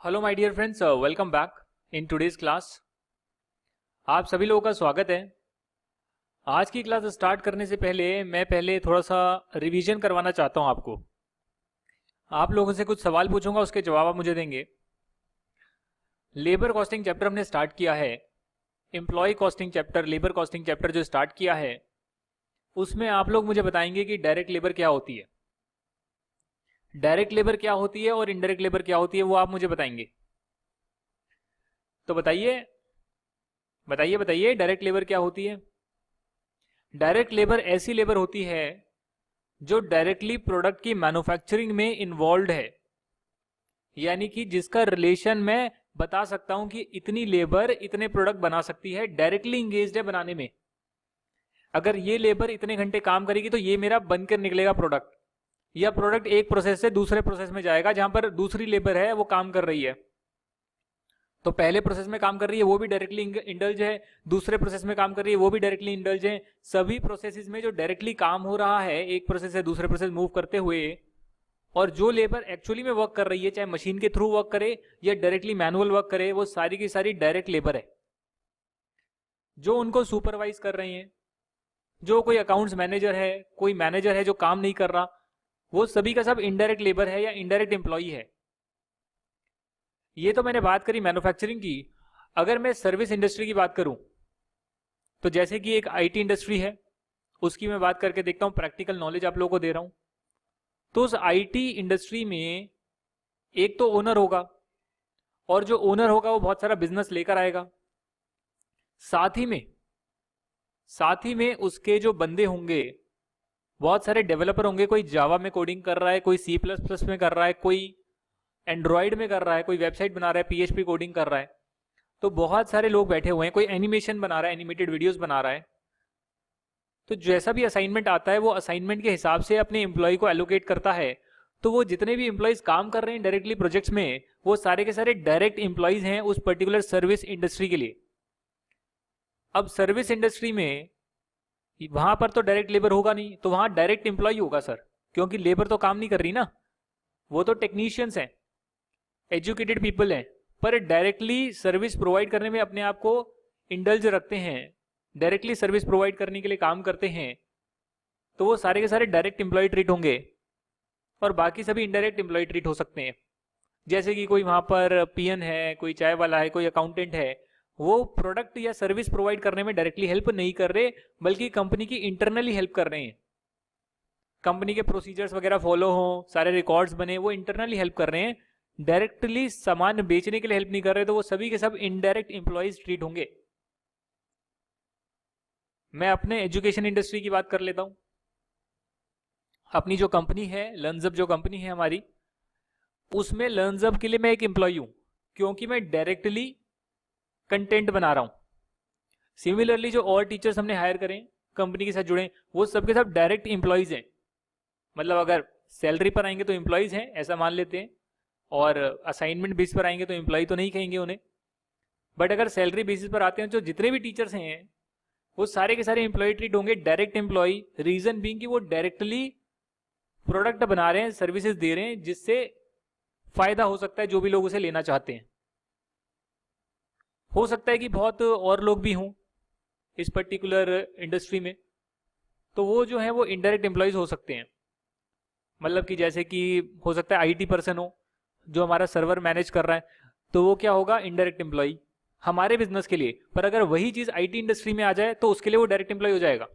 Hello my dear friends, welcome back in today's class. आप सभी लोगों का स्वागत है। आज की क्लास स्टार्ट करने से पहले मैं थोड़ा सा रिवीजन करवाना चाहता हूं आपको। आप लोगों से कुछ सवाल पूछूंगा, उसके जवाब आप मुझे देंगे। लेबर कॉस्टिंग चैप्टर हमने स्टार्ट किया है। Employ costing chapter, labour costing chapter जो स्टार्ट किया है, उसमें आप लोग मुझे बताएंगे कि डायरेक्ट लेबर क्या होती है, डायरेक्ट लेबर क्या होती है और इनडायरेक्ट लेबर क्या होती है, वो आप मुझे बताएंगे। तो बताइए बताइए बताइए, डायरेक्ट लेबर क्या होती है? डायरेक्ट लेबर ऐसी लेबर होती है जो डायरेक्टली प्रोडक्ट की मैन्युफैक्चरिंग में इन्वॉल्व है, यानी कि जिसका रिलेशन मैं बता सकता हूं कि इतनी लेबर इतने प्रोडक्ट बना सकती है, डायरेक्टली इंगेज्ड है बनाने में। अगर ये लेबर इतने घंटे काम करेगी तो ये मेरा बनकर निकलेगा प्रोडक्ट, या प्रोडक्ट एक प्रोसेस से दूसरे प्रोसेस में जाएगा जहां पर दूसरी लेबर है वो काम कर रही है। तो पहले प्रोसेस में काम कर रही है वो भी डायरेक्टली इंडल्ज है, दूसरे प्रोसेस में काम कर रही है वो भी डायरेक्टली इंडल्ज है। सभी प्रोसेसेस में जो डायरेक्टली काम हो रहा है एक प्रोसेस से दूसरे प्रोसेस मूव करते हुए, और जो लेबर एक्चुअली में वर्क कर रही है, चाहे मशीन के थ्रू वर्क करे या डायरेक्टली मैनुअल वर्क करे, वो सारी की सारी डायरेक्ट लेबर है। जो उनको सुपरवाइज कर रहे हैं, जो कोई अकाउंट्स मैनेजर है, कोई मैनेजर है जो काम नहीं कर रहा, वो सभी का सब इनडायरेक्ट लेबर है या इनडायरेक्ट एम्प्लॉई है। ये तो मैंने बात करी मैन्युफैक्चरिंग की। अगर मैं सर्विस इंडस्ट्री की बात करूं, तो जैसे कि एक आईटी इंडस्ट्री है, उसकी मैं बात करके देखता हूं, प्रैक्टिकल नॉलेज आप लोगों को दे रहा हूं। तो उस आईटी इंडस्ट्री में एक तो ओनर होगा, और जो ओनर होगा वो बहुत सारा बिजनेस लेकर आएगा। साथ ही में उसके जो बंदे होंगे, बहुत सारे डेवलपर होंगे। कोई जावा में कोडिंग कर रहा है, कोई सी प्लस प्लस में कर रहा है, कोई एंड्रॉयड में कर रहा है, कोई वेबसाइट बना रहा है, पीएचपी कोडिंग कर रहा है। तो बहुत सारे लोग बैठे हुए हैं, कोई एनिमेशन बना रहा है, एनिमेटेड वीडियोस बना रहा है। तो जैसा भी असाइनमेंट आता है वो असाइनमेंट के हिसाब से अपने एम्प्लॉय को एलोकेट करता है। तो वो जितने भी एम्प्लॉयज काम कर रहे हैं डायरेक्टली प्रोजेक्ट्स में, वो सारे के सारे डायरेक्ट एम्प्लॉयज हैं उस पर्टिकुलर सर्विस इंडस्ट्री के लिए। अब सर्विस इंडस्ट्री में वहां पर तो डायरेक्ट लेबर होगा नहीं, तो वहां डायरेक्ट एम्प्लॉय होगा सर, क्योंकि लेबर तो काम नहीं कर रही ना, वो तो टेक्नीशियंस हैं, एजुकेटेड पीपल हैं, पर डायरेक्टली सर्विस प्रोवाइड करने में अपने आप को इंडल्ज रखते हैं, डायरेक्टली सर्विस प्रोवाइड करने के लिए काम करते हैं। तो वो सारे के सारे डायरेक्ट एम्प्लॉय ट्रीट होंगे, और बाकी सभी इनडायरेक्ट एम्प्लॉय ट्रीट हो सकते हैं। जैसे कि कोई वहां पर पीएन है, कोई चाय वाला है, कोई अकाउंटेंट है, वो प्रोडक्ट या सर्विस प्रोवाइड करने में डायरेक्टली हेल्प नहीं कर रहे, बल्कि कंपनी की इंटरनली हेल्प कर रहे हैं। कंपनी के प्रोसीजर्स वगैरह फॉलो हो, सारे रिकॉर्ड्स बने, वो इंटरनली हेल्प कर रहे हैं, डायरेक्टली सामान बेचने के लिए हेल्प नहीं कर रहे। तो वो सभी के सब इनडायरेक्ट एम्प्लॉयज ट्रीट होंगे। मैं अपने एजुकेशन इंडस्ट्री की बात कर लेता हूं। अपनी जो कंपनी है लर्नजअप, जो कंपनी है हमारी, उसमें लर्नजअप के लिए मैं एक एम्प्लॉय हूं, क्योंकि मैं डायरेक्टली कंटेंट बना रहा हूं। सिमिलरली जो और टीचर्स हमने हायर करें, कंपनी के साथ जुड़े, वो सबके सब डायरेक्ट एम्प्लॉयज हैं। मतलब अगर सैलरी पर आएंगे तो एम्प्लॉयज हैं ऐसा मान लेते हैं, और असाइनमेंट बेसिस पर आएंगे तो एम्प्लॉय तो नहीं कहेंगे उन्हें। बट अगर सैलरी बेसिस पर आते हैं, जो जितने भी टीचर्स हैं वो सारे के सारे एम्प्लॉय ट्रीट होंगे डायरेक्ट एम्प्लॉय। रीजन बीइंग कि वो डायरेक्टली प्रोडक्ट बना रहे हैं, सर्विसेज दे रहे हैं, जिससे फायदा हो सकता है जो भी लोग उसे लेना चाहते हैं। हो सकता है कि बहुत और लोग भी हों इस पर्टिकुलर इंडस्ट्री में, तो वो जो है वो इनडायरेक्ट एम्प्लॉयज हो सकते हैं। मतलब कि जैसे कि हो सकता है आईटी पर्सन हो जो हमारा सर्वर मैनेज कर रहा है, तो वो क्या होगा, इनडायरेक्ट एम्प्लॉय हमारे बिजनेस के लिए। पर अगर वही चीज आईटी इंडस्ट्री में आ जाए तो उसके लिए वो डायरेक्ट एम्प्लॉय हो जाएगा,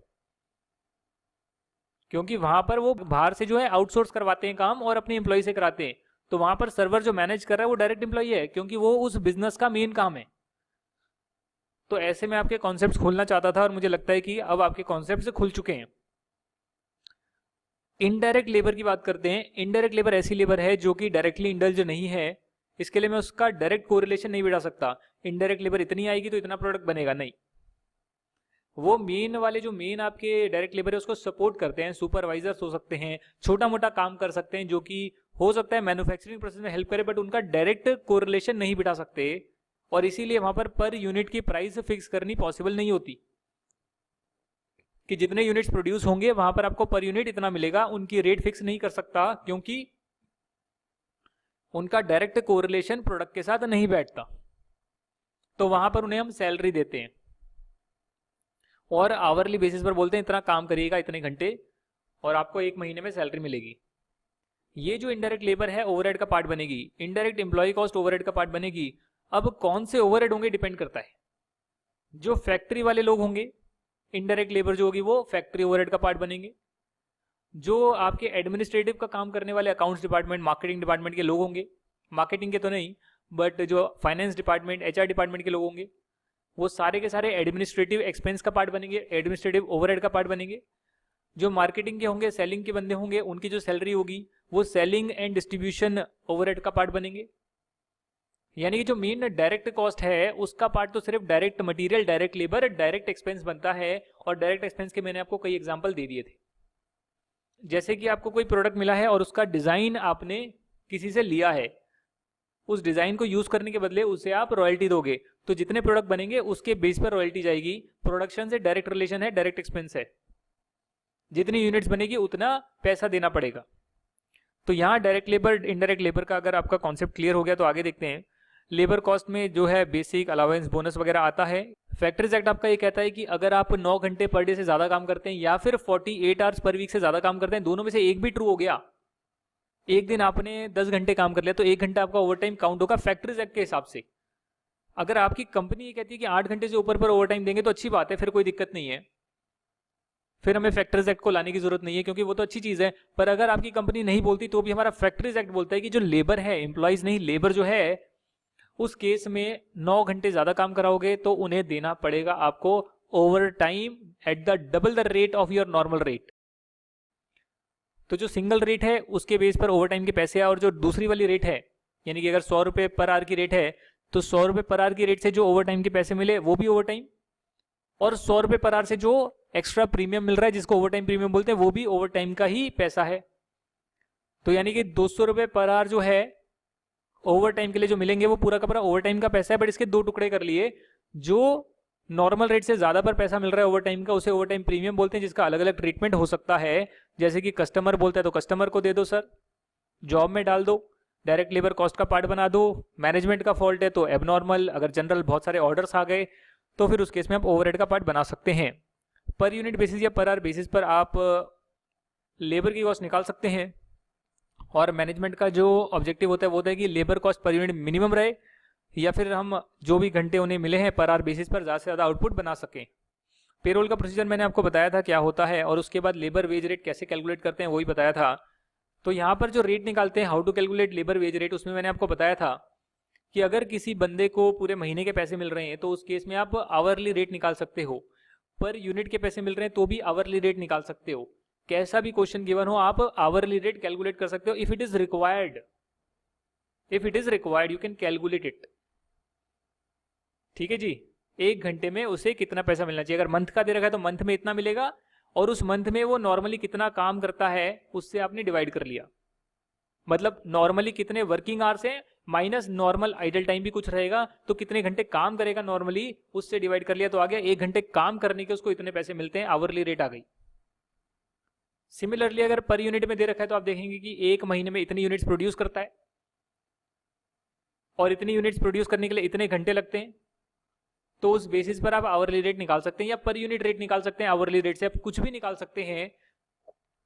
क्योंकि वहां पर वो बाहर से जो है आउटसोर्स करवाते हैं काम और अपने एम्प्लॉय से कराते हैं। तो वहां पर सर्वर जो मैनेज कर रहा है वो डायरेक्ट एम्प्लॉय है, क्योंकि वो उस बिजनेस का मेन काम है। तो ऐसे में आपके कॉन्सेप्ट खोलना चाहता था, और मुझे लगता है कि अब आपके कॉन्सेप्ट खुल चुके हैं। इनडायरेक्ट लेबर की बात करते हैं। इनडायरेक्ट लेबर ऐसी लेबर है जो कि डायरेक्टली इंडल्ज नहीं है, इसके लिए मैं उसका डायरेक्ट कोरिलेशन नहीं बिठा सकता। इनडायरेक्ट लेबर इतनी आएगी तो इतना प्रोडक्ट बनेगा, नहीं। वो मेन वाले जो मेन आपके डायरेक्ट लेबर है उसको सपोर्ट करते हैं, सुपरवाइजर्स हो सकते हैं, छोटा मोटा काम कर सकते हैं, जो कि हो सकता है मैन्युफैक्चरिंग प्रोसेस में हेल्प करे, बट उनका डायरेक्ट कोरिलेशन नहीं बिठा सकते, और इसीलिए वहां पर यूनिट की प्राइस फिक्स करनी पॉसिबल नहीं होती कि जितने यूनिट्स प्रोड्यूस होंगे वहां पर आपको पर यूनिट इतना मिलेगा। उनकी रेट फिक्स नहीं कर सकता, क्योंकि उनका डायरेक्ट कोरिलेशन प्रोडक्ट के साथ नहीं बैठता, तो वहां पर उन्हें हम सैलरी देते हैं और आवरली बेसिस पर बोलते हैं इतना काम करिएगा इतने घंटे और आपको 1 महीने में सैलरी मिलेगी। ये जो इनडायरेक्ट लेबर है ओवरहेड का पार्ट बनेगी, इनडायरेक्ट एम्प्लॉय कॉस्ट ओवरहेड का पार्ट बनेगी। अब कौन से ओवरहेड होंगे डिपेंड करता है। जो फैक्ट्री वाले लोग होंगे, इनडायरेक्ट लेबर जो होगी वो फैक्ट्री ओवरहेड का पार्ट बनेंगे। जो आपके एडमिनिस्ट्रेटिव का काम करने वाले अकाउंट्स डिपार्टमेंट, मार्केटिंग डिपार्टमेंट के लोग होंगे, मार्केटिंग के तो नहीं बट जो फाइनेंस डिपार्टमेंट, एचआर डिपार्टमेंट के लोग होंगे, वो सारे के सारे एडमिनिस्ट्रेटिव एक्सपेंस का पार्ट बनेंगे, एडमिनिस्ट्रेटिव ओवरहेड का पार्ट बनेंगे। जो मार्केटिंग के होंगे, सेलिंग के बंदे होंगे, उनकी जो सैलरी होगी वो सेलिंग एंड डिस्ट्रीब्यूशन ओवरहेड का पार्ट बनेंगे। यानी कि जो मेन डायरेक्ट कॉस्ट है उसका पार्ट तो सिर्फ direct material, direct labour, direct expense बनता है। और डायरेक्ट एक्सपेंस के मैंने आपको कई एग्जांपल दे दिए थे। जैसे कि आपको कोई प्रोडक्ट मिला है और उसका डिजाइन आपने किसी से लिया है, उस डिजाइन को यूज करने के बदले उसे आप रॉयल्टी दोगे, तो जितने प्रोडक्ट बनेंगे उसके बेस पर रॉयल्टी जाएगी। प्रोडक्शन से डायरेक्ट रिलेशन है, डायरेक्ट एक्सपेंस है, जितनी यूनिट्स बनेगी उतना पैसा देना पड़ेगा। तो यहाँ डायरेक्ट लेबर, इनडायरेक्ट लेबर का अगर आपका कॉन्सेप्ट क्लियर हो गया तो आगे देखते हैं। लेबर कॉस्ट में जो है बेसिक, अलाउंस, बोनस वगैरह आता है। फैक्ट्रीज एक्ट आपका ये कहता है कि अगर आप 9 घंटे पर डे से ज्यादा काम करते हैं या फिर 48 आवर्स पर वीक से ज्यादा काम करते हैं, दोनों में से एक भी ट्रू हो गया, एक दिन आपने 10 घंटे काम कर लिया तो 1 घंटा आपका ओवर टाइम काउंट होगा फैक्ट्रीज एक्ट के हिसाब से। अगर आपकी कंपनी ये कहती है कि 8 घंटे से ऊपर पर ओवर टाइम देंगे तो अच्छी बात है, फिर कोई दिक्कत नहीं है, फिर हमें फैक्ट्रीज एक्ट को लाने की जरूरत नहीं है क्योंकि वो तो अच्छी चीज है। पर अगर आपकी कंपनी नहीं बोलती तो भी हमारा फैक्ट्रीज एक्ट बोलता है कि जो लेबर है, एम्प्लॉइज नहीं लेबर जो है, उस केस में 9 घंटे ज्यादा काम कराओगे तो उन्हें देना पड़ेगा आपको over time at the double the rate of your normal rate. तो जो सिंगल रेट है उसके बेस पर ओवर टाइम के पैसे है, और जो दूसरी वाली रेट है यानी कि अगर 100 रुपए पर आवर की रेट है तो 100 रुपए पर आवर की रेट से जो ओवर टाइम के पैसे मिले वो भी ओवर टाइम, और 100 रुपए पर आवर से जो एक्स्ट्रा प्रीमियम मिल रहा है जिसको ओवर टाइम प्रीमियम बोलते हैं वो भी ओवर टाइम का ही पैसा है। तो यानी कि 200 रुपए पर आवर जो है ओवर टाइम के लिए जो मिलेंगे वो पूरा का पूरा ओवर टाइम का पैसा है। बट इसके 2 टुकड़े कर लिए, जो नॉर्मल रेट से ज्यादा पर पैसा मिल रहा है ओवर टाइम का उसे ओवर टाइम प्रीमियम बोलते हैं, जिसका अलग अलग ट्रीटमेंट हो सकता है। जैसे कि कस्टमर बोलता है तो कस्टमर को दे दो सर, जॉब में डाल दो, डायरेक्ट लेबर कॉस्ट का पार्ट बना दो। मैनेजमेंट का फॉल्ट है तो एबनॉर्मल, अगर जनरल बहुत सारे ऑर्डर्स आ गए तो फिर उस केस में आप ओवरहेड का पार्ट बना सकते हैं। पर यूनिट बेसिस या पर आवर बेसिस पर आप लेबर की कॉस्ट निकाल सकते हैं। और मैनेजमेंट का जो ऑब्जेक्टिव होता है वो होता है कि labour cost per unit minimum रहे, या फिर हम जो भी घंटे उन्हें मिले हैं पर आवर बेसिस पर ज़्यादा से ज़्यादा आउटपुट बना सकें। पेरोल का प्रोसीजर मैंने आपको बताया था क्या होता है, और उसके बाद लेबर वेज रेट कैसे कैलकुलेट करते हैं वही बताया था। तो यहाँ पर जो रेट निकालते हैं, how to calculate labour wage rate, उसमें मैंने आपको बताया था कि अगर किसी बंदे को पूरे महीने के पैसे मिल रहे हैं तो उस केस में आप आवरली रेट निकाल सकते हो। पर यूनिट के पैसे मिल रहे हैं तो भी आवरली रेट निकाल सकते हो। कैसा भी क्वेश्चन गिवन हो आप आवरली रेट कैलकुलेट कर सकते हो। If it is required, you can calculate it. ठीक है जी। 1 घंटे में उसे कितना पैसा मिलना चाहिए, अगर मंथ का दे रखा है तो मंथ में इतना मिलेगा, और उस मंथ में वो नॉर्मली कितना काम करता है उससे आपने डिवाइड कर लिया। मतलब नॉर्मली कितने वर्किंग आवर्स हैं माइनस नॉर्मल आइडल टाइम भी कुछ रहेगा, तो कितने घंटे काम करेगा नॉर्मली उससे डिवाइड कर लिया तो आ गया 1 घंटे काम करने के उसको इतने पैसे मिलते हैं, आवरली रेट आ गई। सिमिलरली अगर पर यूनिट में दे रखा है तो आप देखेंगे कि 1 महीने में इतनी यूनिट्स प्रोड्यूस करता है और इतनी यूनिट्स प्रोड्यूस करने के लिए इतने घंटे लगते हैं, तो उस बेसिस पर आप आवरली रेट निकाल सकते हैं या पर यूनिट रेट निकाल सकते हैं। आवरली रेट से आप कुछ भी निकाल सकते हैं,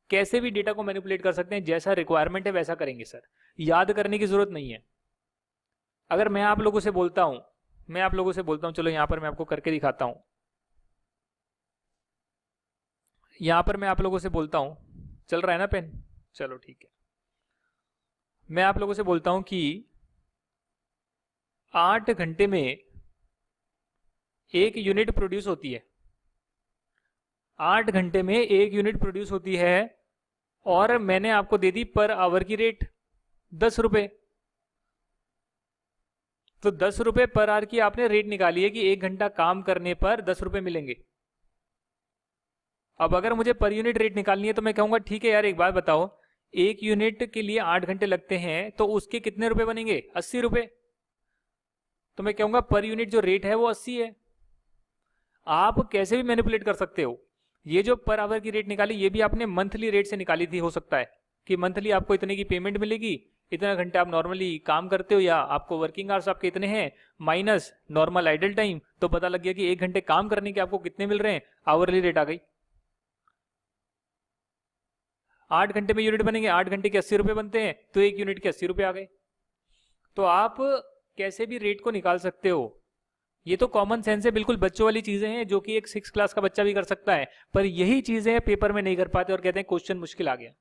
कैसे भी डेटा को मैनिपुलेट कर सकते हैं, जैसा रिक्वायरमेंट है वैसा करेंगे सर, याद करने की जरूरत नहीं है। अगर मैं आप लोगों से बोलता हूं, चलो यहां पर मैं आपको करके दिखाता हूं। यहां पर मैं आप लोगों से बोलता हूं, चल रहा है ना पेन, चलो ठीक है। मैं आप लोगों से बोलता हूं कि 8 घंटे में 1 यूनिट प्रोड्यूस होती है, 8 घंटे में 1 यूनिट प्रोड्यूस होती है, और मैंने आपको दे दी पर आवर की रेट 10 रुपए। तो 10 रुपए पर आवर की आपने रेट निकाली है कि 1 घंटा काम करने पर 10 रुपए मिलेंगे। अब अगर मुझे पर यूनिट रेट निकालनी है तो मैं कहूंगा ठीक है यार एक बात बताओ, 1 यूनिट के लिए 8 घंटे लगते हैं तो उसके कितने रुपए बनेंगे, 80 रुपए। तो मैं कहूंगा पर यूनिट जो रेट है वो 80 है। आप कैसे भी मैनिपुलेट कर सकते हो। ये जो पर आवर की रेट निकाली ये भी आपने मंथली रेट से निकाली थी, हो सकता है कि मंथली आपको इतने की पेमेंट मिलेगी, इतना घंटे आप नॉर्मली काम करते हो या आपको वर्किंग आवर्स आपके इतने हैं माइनस नॉर्मल आइडल टाइम, तो पता लग गया कि 1 घंटे काम करने के आपको कितने मिल रहे हैं, आवरली रेट आ गई। 8 घंटे में यूनिट बनेंगे, 8 घंटे के 80 रुपए बनते हैं, तो 1 यूनिट के 80 रुपए आ गए। तो आप कैसे भी रेट को निकाल सकते हो, ये तो कॉमन सेंस है, बिल्कुल बच्चों वाली चीजें हैं जो कि एक 6 क्लास का बच्चा भी कर सकता है, पर यही चीजें पेपर में नहीं कर पाते और कहते हैं क्वेश्चन मुश्किल आ गया।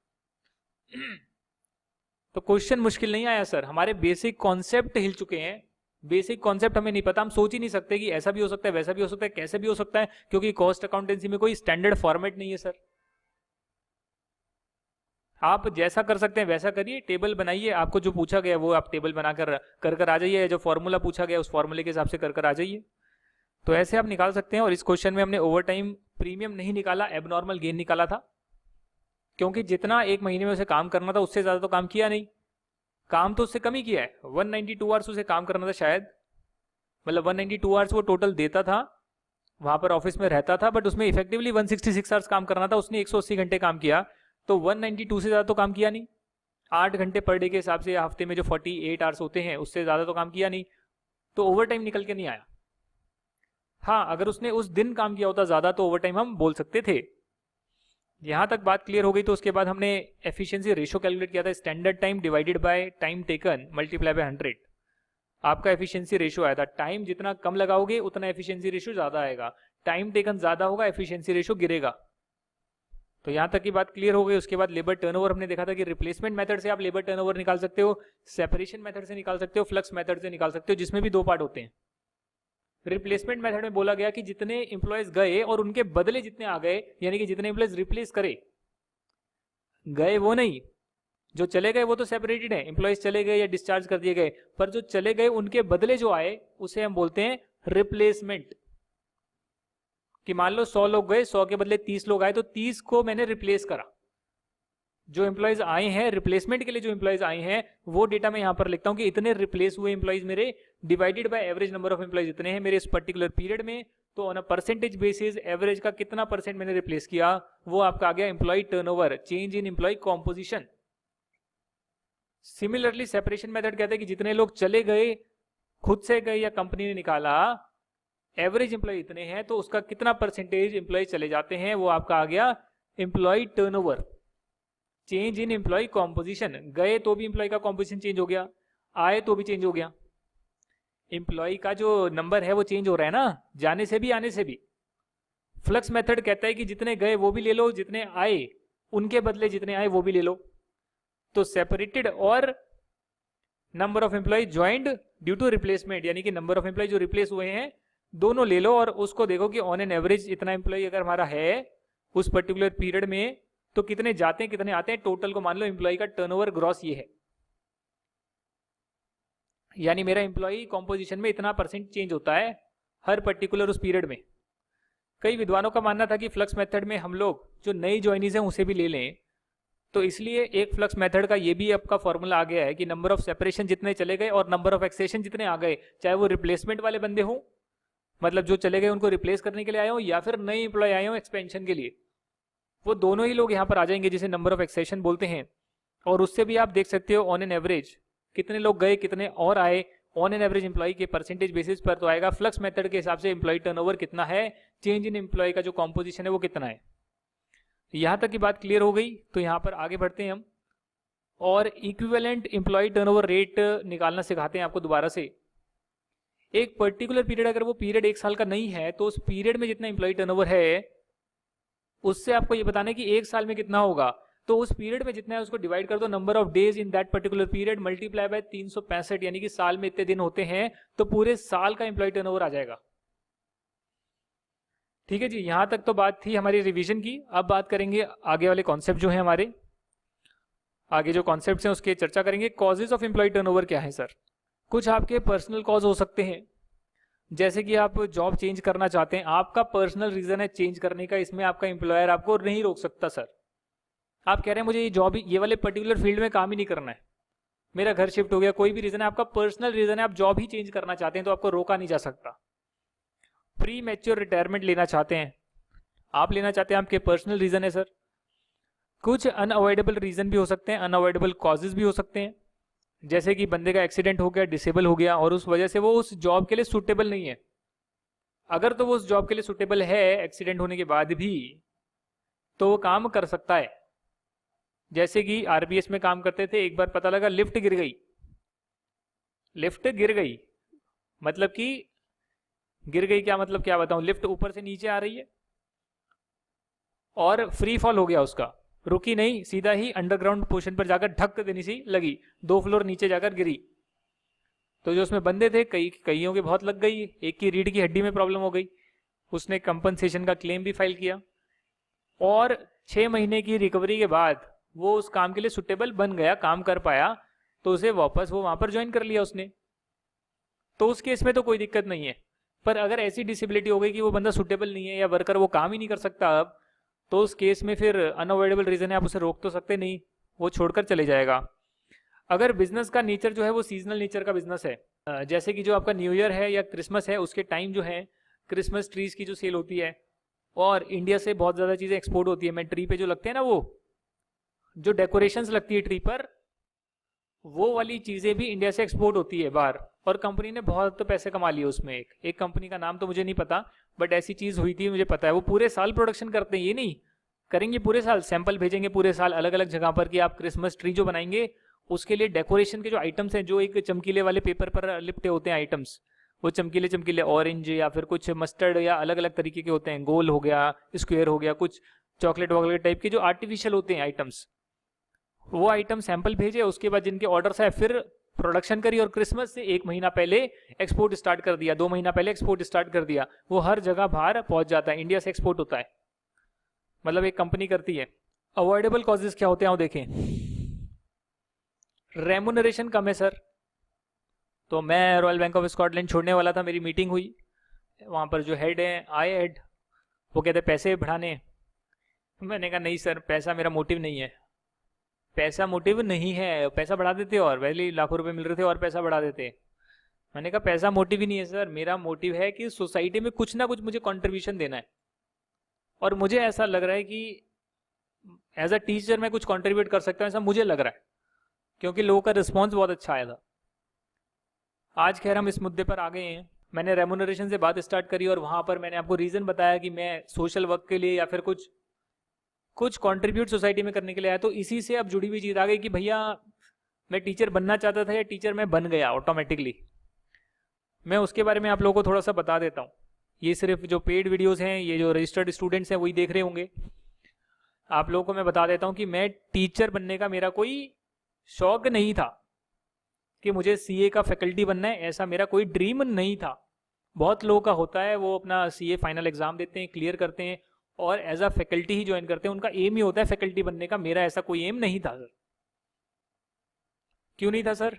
तो क्वेश्चन मुश्किल नहीं आया सर, हमारे बेसिक कॉन्सेप्ट हिल चुके हैं। बेसिक कॉन्सेप्ट हमें नहीं पता, हम सोच ही नहीं सकते कि ऐसा भी हो सकता है, वैसा भी हो सकता है, कैसे भी हो सकता है, क्योंकि कॉस्ट अकाउंटेंसी में कोई स्टैंडर्ड फॉर्मेट नहीं है सर। आप जैसा कर सकते हैं वैसा करिए, टेबल बनाइए, आपको जो पूछा गया वो आप टेबल बनाकर कर आ जाइए, जो फॉर्मूला पूछा गया उस फॉर्मूले के हिसाब से कर आ जाइए। तो ऐसे आप निकाल सकते हैं। और इस क्वेश्चन में हमने ओवर टाइम प्रीमियम नहीं निकाला, एबनॉर्मल गेन निकाला था, क्योंकि जितना 1 महीने में उसे काम करना था उससे ज्यादा तो काम किया नहीं, काम तो उससे कम ही किया है। 192 आवर्स उसे काम करना था शायद, मतलब 192 आवर्स वो टोटल देता था, वहां पर ऑफिस में रहता था, बट उसमें इफेक्टिवली 166 आवर्स काम करना था, उसने 180 घंटे काम किया, तो 192 से ज़्यादा तो काम किया नहीं। 8 घंटे पर डे के हिसाब से हफ्ते में जो 48 आवर्स होते हैं उससे ज़्यादा तो काम किया नहीं, तो ओवर टाइम निकल के नहीं आया। हाँ, अगर उसने उस दिन काम किया होता ज़्यादा तो ओवर टाइम हम बोल सकते थे। यहाँ तक बात क्लियर हो गई। तो उसके बाद हमने एफिशिएंसी रेशियो कैलकुलेट किया था, standard time divided by time taken multiply by 100। आपका एफिशिएंसी रेशियो आया था, टाइम जितना कम लगाओगे उतना एफिशिएंसी रेशियो ज़्यादा आएगा, टाइम टेकन ज़्यादा होगा एफिशिएंसी रेशियो गिरेगा। तो यहाँ तक की बात क्लियर हो गई। उसके बाद लेबर टर्नओवर हमने देखा था कि रिप्लेसमेंट मेथड से आप लेबर टर्नओवर निकाल सकते हो, सेपरेशन मेथड से निकाल सकते हो, फ्लक्स मेथड से निकाल सकते हो, जिसमें भी 2 पार्ट होते हैं। रिप्लेसमेंट मेथड में बोला गया कि जितने इंप्लॉयज गए और उनके बदले जितने आ गए, यानी कि जितने इंप्लॉयज रिप्लेस करे, गए वो नहीं, जो चले गए वो तो सेपरेटेड है, इंप्लॉयज चले गए या डिस्चार्ज कर दिए गए, पर जो चले गए उनके बदले जो आए उसे हम बोलते हैं रिप्लेसमेंट। कि मान लो 100 लोग गए, 100 के बदले 30 लोग आए, तो 30 को मैंने रिप्लेस करा। जो एम्प्लॉयज आए हैं रिप्लेसमेंट के लिए, जो एम्प्लॉयज आए हैं वो डेटा मैं यहां पर लिखता हूं कि इतने रिप्लेस हुए एम्प्लॉयज मेरे, divided by average number of employees इतने हैं मेरे इस पर्टिकुलर पीरियड में, तो on a percentage basis average का कितना परसेंट मैंने रिप्लेस किया, वो आपका आ गया employ turnover, change in employ composition. Similarly separation method कहते हैं कि जितने लोग चले गए, खुद से गए या कंपनी ने निकाला, एवरेज एम्प्लॉय इतने हैं, तो उसका कितना परसेंटेज एम्प्लॉय चले जाते हैं, वो आपका आ गया employ turnover, change in employ composition. गए तो भी एम्प्लॉय का कॉम्पोजिशन चेंज हो गया, आए तो भी चेंज हो गया, एम्प्लॉय का जो नंबर है वो चेंज हो रहा है ना, जाने से भी आने से भी। फ्लक्स मेथड कहता है कि जितने गए वो भी ले लो, जितने आए उनके बदले जितने आए वो भी ले लो। तो सेपरेटेड और number of employ joined due to replacement, यानी कि नंबर ऑफ एम्प्लॉय जो रिप्लेस हुए हैं दोनों ले लो, और उसको देखो कि ऑन एन एवरेज इतना एम्प्लॉय अगर हमारा है उस पर्टिकुलर पीरियड में, तो कितने जाते हैं कितने आते हैं, टोटल को मान लो एम्प्लॉय का टर्नओवर ग्रॉस ये है, यानी मेरा एम्प्लॉय कॉम्पोजिशन में इतना परसेंट चेंज होता है हर पर्टिकुलर उस पीरियड में। कई विद्वानों का मानना था कि फ्लक्स मेथड में हम लोग जो नई ज्वाइनीज हैं उसे भी ले लें, तो इसलिए एक फ्लक्स मेथड का ये भी आपका फॉर्मूला आ गया है कि नंबर ऑफ सेपरेशन जितने चले गए और नंबर ऑफ एक्सेशन जितने आ गए, चाहे वो रिप्लेसमेंट वाले बंदे हों, मतलब जो चले गए उनको रिप्लेस करने के लिए आए हो, या फिर नए एम्प्लॉय आए हो एक्सपेंशन के लिए, वो दोनों ही लोग यहाँ पर आ जाएंगे, जिसे नंबर ऑफ एक्सेशन बोलते हैं। और उससे भी आप देख सकते हो ऑन एन एवरेज कितने लोग गए कितने और आए, ऑन एन एवरेज एम्प्लॉय के परसेंटेज बेसिस पर तो आएगा। फ्लक्स मेथड के हिसाब से एम्प्लॉय टर्नओवर कितना है, चेंज इन एम्प्लॉय का जो कॉम्पोजिशन है वो कितना है। यहाँ तक की बात क्लियर हो गई। तो यहाँ पर आगे बढ़ते हैं हम, और इक्विवेलेंट एम्प्लॉय टर्नओवर रेट निकालना सिखाते हैं आपको दोबारा से। एक पर्टिकुलर पीरियड, अगर वो पीरियड 1 साल का नहीं है, तो उस पीरियड में जितना एम्प्लॉय टर्नओवर है उससे आपको ये बताना है कि 1 साल में कितना होगा, तो उस पीरियड में जितना है उसको डिवाइड कर दो number of days in that particular period multiply by 365, यानी कि साल में इतने दिन होते हैं, तो पूरे साल का एम्प्लॉय टर्नओवर आ जाएगा। ठीक है जी, यहां तक तो बात थी हमारी रिवीजन की। अब बात करेंगे आगे वाले कॉन्सेप्ट जो है हमारे, आगे जो कॉन्सेप्ट्स हैं उसकी चर्चा करेंगे। कॉजेज ऑफ एम्प्लॉय टर्नओवर क्या है सर? कुछ आपके पर्सनल कॉज हो सकते हैं, जैसे कि आप जॉब चेंज करना चाहते हैं, आपका पर्सनल रीजन है चेंज करने का, इसमें आपका एम्प्लॉयर आपको नहीं रोक सकता। सर आप कह रहे हैं मुझे ये जॉब, ये वाले पर्टिकुलर फील्ड में काम ही नहीं करना है, मेरा घर शिफ्ट हो गया, कोई भी रीजन है, आपका पर्सनल रीजन है, आप जॉब ही चेंज करना चाहते हैं, तो आपको रोका नहीं जा सकता। प्री मैच्योर रिटायरमेंट लेना चाहते हैं, आप लेना चाहते हैं, आपके पर्सनल रीजन है सर। कुछ अनअवॉइडेबल रीजन भी हो सकते हैं, अनअवॉइडेबल कॉजेज भी हो सकते हैं, जैसे कि बंदे का एक्सीडेंट हो गया, डिसेबल हो गया, और उस वजह से वो उस जॉब के लिए सूटेबल नहीं है। अगर तो वो उस जॉब के लिए सूटेबल है एक्सीडेंट होने के बाद भी, तो वो काम कर सकता है। जैसे कि आरबीएस में काम करते थे, एक बार पता लगा लिफ्ट गिर गई। लिफ्ट गिर गई मतलब कि गिर गई क्या मतलब, क्या बताऊं, लिफ्ट ऊपर से नीचे आ रही है और फ्री फॉल हो गया उसका, रुकी नहीं, सीधा ही अंडरग्राउंड पोर्शन पर जाकर ढक देनी सी लगी, 2 फ्लोर नीचे जाकर गिरी। तो जो उसमें बंदे थे, कईयों के बहुत लग गई, एक की रीढ़ की हड्डी में प्रॉब्लम हो गई। उसने कंपनसेशन का क्लेम भी फाइल किया और 6 महीने की रिकवरी के बाद वो उस काम के लिए सुटेबल बन गया, काम कर पाया, तो उसे वापस वो वहां पर ज्वाइन कर लिया उसने। तो उस केस में तो कोई दिक्कत नहीं है। पर अगर ऐसी डिसेबिलिटी हो गई कि वो बंदा सुटेबल नहीं है या वर्कर वो काम ही नहीं कर सकता अब, तो उस केस में फिर अनअवॉइडेबल रीजन है, आप उसे रोक तो सकते नहीं, वो छोड़कर चले जाएगा। अगर बिजनेस का नेचर जो है वो सीजनल नेचर का बिजनेस है, जैसे कि जो आपका न्यू ईयर है या क्रिसमस है, उसके टाइम जो है क्रिसमस ट्रीज की जो सेल होती है, और इंडिया से बहुत ज़्यादा चीज़ें एक्सपोर्ट होती है। मैं ट्री पे जो लगते हैं ना, वो जो डेकोरेशंस लगती है ट्री पर, वो वाली चीज़ें भी इंडिया से एक्सपोर्ट होती है बाहर, और कंपनी ने बहुत तो पैसे कमा लिए उसमें। एक कंपनी का नाम तो मुझे नहीं पता, बट ऐसी चीज़ हुई थी, मुझे पता है। वो पूरे साल प्रोडक्शन करते हैं, ये नहीं करेंगे पूरे साल, सैंपल भेजेंगे पूरे साल अलग अलग जगह पर कि आप क्रिसमस ट्री जो बनाएंगे उसके लिए डेकोरेशन के जो आइटम्स हैं, जो एक चमकीले वाले पेपर पर लिपटे होते हैं आइटम्स, वो चमकीले चमकीले ऑरेंज या फिर कुछ मस्टर्ड या अलग अलग तरीके के होते हैं, गोल हो गया, स्क्वायर हो गया, कुछ चॉकलेट वॉकलेट टाइप के जो आर्टिफिशियल होते हैं आइटम्स, वो आइटम सैंपल भेजे। उसके बाद जिनके ऑर्डर्स आए फिर प्रोडक्शन करी, और क्रिसमस से 1 महीना पहले एक्सपोर्ट स्टार्ट कर दिया, 2 महीना पहले एक्सपोर्ट स्टार्ट कर दिया। वो हर जगह बाहर पहुंच जाता है, इंडिया से एक्सपोर्ट होता है, मतलब एक कंपनी करती है। अवॉइडेबल कॉजेज क्या होते हैं, वो देखें। रेमुनरेशन कम है सर। तो मैं रॉयल बैंक ऑफ स्कॉटलैंड छोड़ने वाला था, मेरी मीटिंग हुई, वहाँ पर जो हेड है आए हेड, वो कहते पैसे बढ़ाने। मैंने कहा नहीं सर, पैसा मेरा मोटिव नहीं है। पैसा मोटिव नहीं है, पैसा बढ़ा देते और वैसे लाखों रुपए मिल रहे थे और पैसा बढ़ा देते। मैंने कहा पैसा मोटिव ही नहीं है सर, मेरा मोटिव है कि सोसाइटी में कुछ ना कुछ मुझे कंट्रीब्यूशन देना है, और मुझे ऐसा लग रहा है कि एज अ टीचर मैं कुछ कंट्रीब्यूट कर सकता हूँ, ऐसा मुझे लग रहा है, क्योंकि लोगों का रिस्पॉन्स बहुत अच्छा आया था। आज खैर हम इस मुद्दे पर आ गए हैं। मैंने रेमुनरेशन से बात स्टार्ट करी और वहाँ पर मैंने आपको रीज़न बताया कि मैं सोशल वर्क के लिए या फिर कुछ कंट्रीब्यूट सोसाइटी में करने के लिए आया। तो इसी से अब जुड़ी हुई चीज़ आ गई कि भैया मैं टीचर बनना चाहता था या टीचर मैं बन गया ऑटोमेटिकली। मैं उसके बारे में आप लोगों को थोड़ा सा बता देता हूँ। ये सिर्फ जो पेड वीडियोस हैं, ये जो रजिस्टर्ड स्टूडेंट्स हैं वही देख रहे होंगे। आप लोगों को मैं बता देता हूँ कि मैं टीचर बनने का मेरा कोई शौक नहीं था कि मुझे सीए का फैकल्टी बनना है, ऐसा मेरा कोई ड्रीम नहीं था। बहुत लोगों का होता है, वो अपना सीए फाइनल एग्जाम देते हैं, क्लियर करते हैं और एज अ फैकल्टी ही ज्वाइन करते हैं, उनका एम ही होता है फैकल्टी बनने का। मेरा ऐसा कोई एम नहीं था सर। क्यों नहीं था सर?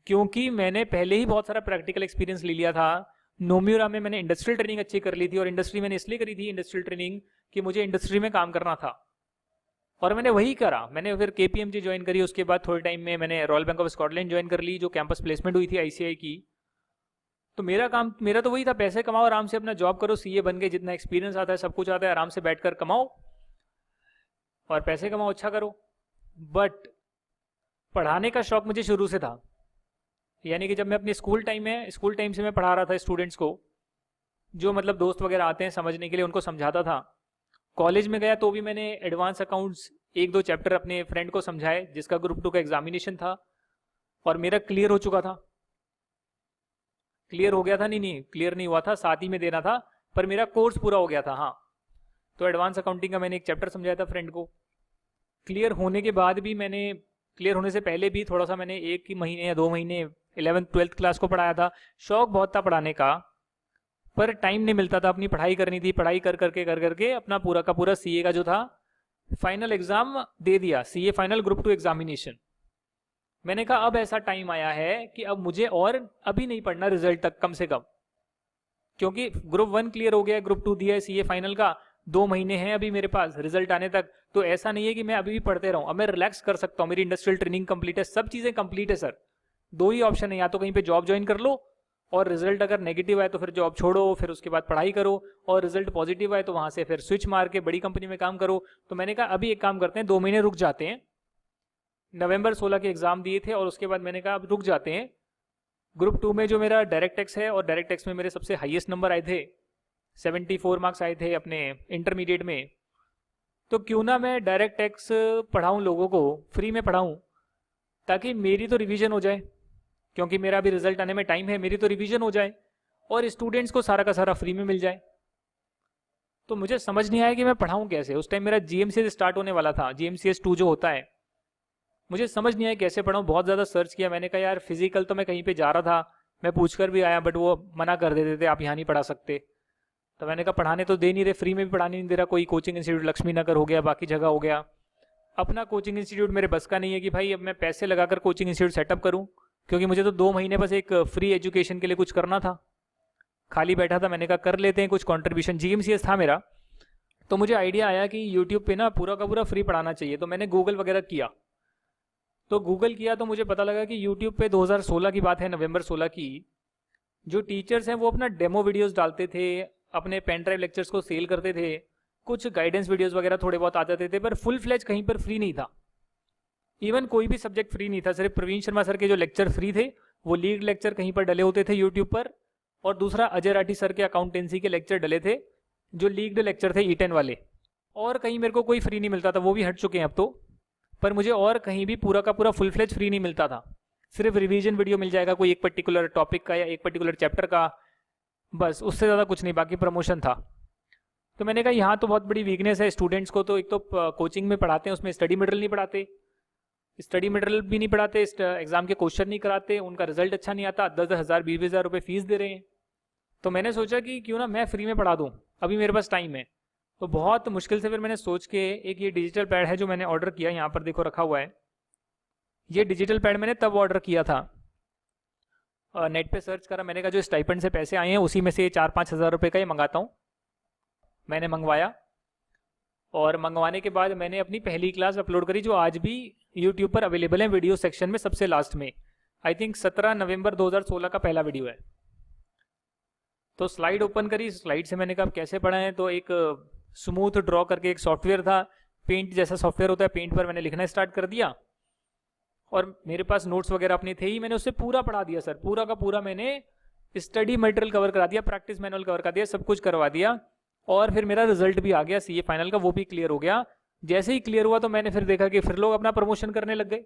क्योंकि मैंने पहले ही बहुत सारा प्रैक्टिकल एक्सपीरियंस ले लिया था। नोम्यूरा में मैंने इंडस्ट्रियल ट्रेनिंग अच्छी कर ली थी, और इंडस्ट्री मैंने इसलिए करी थी इंडस्ट्रियल ट्रेनिंग कि मुझे इंडस्ट्री में काम करना था, और मैंने वही करा। मैंने फिर केपीएमजी ज्वाइन करी, उसके बाद थोड़े टाइम में मैंने royal bank of Scotland join कर ली, जो कैंपस प्लेसमेंट हुई थी आईसीआई की। तो मेरा तो वही था, पैसे कमाओ, आराम से अपना जॉब करो, सीए बन के जितना एक्सपीरियंस आता है सब कुछ आता है, आराम से बैठकर कमाओ और पैसे कमाओ, अच्छा करो। बट पढ़ाने का शौक मुझे शुरू से था, यानी कि जब मैं अपने स्कूल टाइम से मैं पढ़ा रहा था स्टूडेंट्स को, जो मतलब दोस्त वगैरह आते हैं समझने के लिए, उनको समझाता था। कॉलेज में गया तो भी मैंने एडवांस अकाउंट्स 1-2 चैप्टर अपने फ्रेंड को समझाए, जिसका ग्रुप 2 का एग्जामिनेशन था और मेरा क्लियर हो चुका था। क्लियर हो गया था? नहीं क्लियर नहीं हुआ था, साथ ही में देना था, पर मेरा कोर्स पूरा हो गया था। हाँ, तो एडवांस अकाउंटिंग का मैंने एक चैप्टर समझाया था फ्रेंड को। क्लियर होने के बाद भी मैंने, क्लियर होने से पहले भी थोड़ा सा मैंने 1 महीने या 2 महीने 11th-12th क्लास को पढ़ाया था। शौक बहुत था पढ़ाने का, पर टाइम नहीं मिलता था, अपनी पढ़ाई करनी थी। पढ़ाई कर करके अपना पूरा का पूरा सीए का जो था फाइनल एग्जाम दे दिया, सीए फाइनल ग्रुप 2 एग्जामिनेशन। मैंने कहा अब ऐसा टाइम आया है कि अब मुझे और अभी नहीं पढ़ना रिजल्ट तक, कम से कम, क्योंकि ग्रुप 1 क्लियर हो गया है, ग्रुप 2 दिया है सीए फाइनल का, 2 महीने हैं अभी मेरे पास रिजल्ट आने तक। तो ऐसा नहीं है कि मैं अभी भी पढ़ते रहूं, अब मैं रिलैक्स कर सकता हूं, मेरी इंडस्ट्रियल ट्रेनिंग कंप्लीट है, सब चीजें कंप्लीट है सर। 2 ही ऑप्शन है, या तो कहीं पे जॉब ज्वाइन कर लो और रिजल्ट अगर नेगेटिव आए तो फिर जॉब छोड़ो, फिर उसके बाद पढ़ाई करो, और रिजल्ट पॉजिटिव आए तो वहां से फिर स्विच मार के बड़ी कंपनी में काम करो। तो मैंने कहा अभी एक काम करते हैं, 2 महीने रुक जाते हैं, नवंबर 16 के एग्ज़ाम दिए थे और उसके बाद मैंने कहा अब रुक जाते हैं। ग्रुप 2 में जो मेरा डायरेक्ट टैक्स है और डायरेक्ट टैक्स में मेरे सबसे हाईएस्ट नंबर आए थे, 74 मार्क्स आए थे अपने इंटरमीडिएट में, तो क्यों ना मैं डायरेक्ट टैक्स पढ़ाऊँ लोगों को, फ्री में पढ़ाऊँ, ताकि मेरी तो रिवीजन हो जाए, क्योंकि मेरा अभी रिजल्ट आने में टाइम है, मेरी तो रिवीजन हो जाए और स्टूडेंट्स को सारा का सारा फ्री में मिल जाए। तो मुझे समझ नहीं आया कि मैं पढ़ाऊँ कैसे। उस टाइम मेरा GMCS स्टार्ट होने वाला था, GMCS 2 जो होता है, मुझे समझ नहीं आया कैसे पढ़ाऊँ। बहुत ज़्यादा सर्च किया, मैंने कहा यार फिजिकल तो मैं कहीं पे जा रहा था, मैं पूछ कर भी आया, बट वो मना कर देते थे, आप यहाँ नहीं पढ़ा सकते। तो मैंने कहा पढ़ाने तो दे नहीं रहे, फ्री में भी पढ़ाने नहीं दे रहा, कोई कोचिंग इंस्टीट्यूट लक्ष्मी नगर हो गया, बाकी जगह हो गया, अपना कोचिंग इंस्टीट्यूट मेरे बस का नहीं है कि भाई अब मैं पैसे लगाकर कोचिंग इंस्टीट्यूट सेटअप करूँ, क्योंकि मुझे तो 2 महीने बस एक फ्री एजुकेशन के लिए कुछ करना था, खाली बैठा था। मैंने कहा कर लेते हैं कुछ कंट्रीब्यूशन, GMCS था मेरा। तो मुझे आइडिया आया कि यूट्यूब पे ना पूरा का पूरा फ्री पढ़ाना चाहिए, तो मैंने गूगल वगैरह किया। तो गूगल किया तो मुझे पता लगा कि यूट्यूब पे 2016 की बात है, नवंबर 16 की, जो टीचर्स हैं वो अपना डेमो वीडियोस डालते थे, अपने पेन ड्राइव लेक्चर्स को सेल करते थे, कुछ गाइडेंस वीडियोस वगैरह थोड़े बहुत आ जाते थे, पर फुल फ्लेज कहीं पर फ्री नहीं था। इवन कोई भी सब्जेक्ट फ्री नहीं था, सिर्फ प्रवीण शर्मा सर के जो लेक्चर फ्री थे, वो लीड लेक्चर कहीं पर डले होते थे यूट्यूब पर, और दूसरा अजय राठी सर के अकाउंटेंसी के लेक्चर डले थे, जो लीग्ड लेक्चर थे E10 वाले। और कहीं मेरे को कोई फ्री नहीं मिलता था, वो भी हट चुके हैं अब तो, पर मुझे और कहीं भी पूरा का पूरा फुल फ्लेज फ्री नहीं मिलता था। सिर्फ रिवीजन वीडियो मिल जाएगा कोई एक पर्टिकुलर टॉपिक का या एक पर्टिकुलर चैप्टर का, बस, उससे ज़्यादा कुछ नहीं, बाकी प्रमोशन था। तो मैंने कहा यहाँ तो बहुत बड़ी वीकनेस है स्टूडेंट्स को, तो एक तो कोचिंग में पढ़ाते हैं उसमें स्टडी मटेरियल नहीं पढ़ाते, स्टडी मटेरियल भी नहीं पढ़ाते, एग्जाम के क्वेश्चन नहीं कराते, उनका रिजल्ट अच्छा नहीं आता, 10,000 20,000 रुपये फीस दे रहे हैं। तो मैंने सोचा कि क्यों ना मैं फ्री में पढ़ा दूँ, अभी मेरे पास टाइम है। तो बहुत मुश्किल से फिर मैंने सोच के एक ये डिजिटल पैड है जो मैंने ऑर्डर किया, यहाँ पर देखो रखा हुआ है, ये डिजिटल पैड मैंने तब ऑर्डर किया था, नेट पे सर्च करा, मैंने कहा जो स्टाइपेंड से पैसे आए हैं उसी में से 4-5 हज़ार रुपये का ये मंगाता हूँ। मैंने मंगवाया और मंगवाने के बाद मैंने अपनी पहली क्लास अपलोड करी, जो आज भी यूट्यूब पर अवेलेबल है वीडियो सेक्शन में सबसे लास्ट में, आई थिंक 17 नवंबर 2016 का पहला वीडियो है। तो स्लाइड ओपन करी, स्लाइड से मैंने कहा कैसे पढ़ाएं, तो एक स्मूथ ड्रॉ करके एक सॉफ्टवेयर था, पेंट जैसा सॉफ्टवेयर होता है, पेंट पर मैंने लिखना स्टार्ट कर दिया, और मेरे पास नोट्स वगैरह अपने थे ही, मैंने उससे पूरा पढ़ा दिया सर, पूरा का पूरा मैंने स्टडी मटेरियल कवर करा दिया, प्रैक्टिस मैनुअल कवर कर दिया, सब कुछ करवा दिया। और फिर मेरा रिजल्ट भी आ गया CA फाइनल का, वो भी क्लियर हो गया। जैसे ही क्लियर हुआ तो मैंने फिर देखा कि फिर लोग अपना प्रमोशन करने लग गए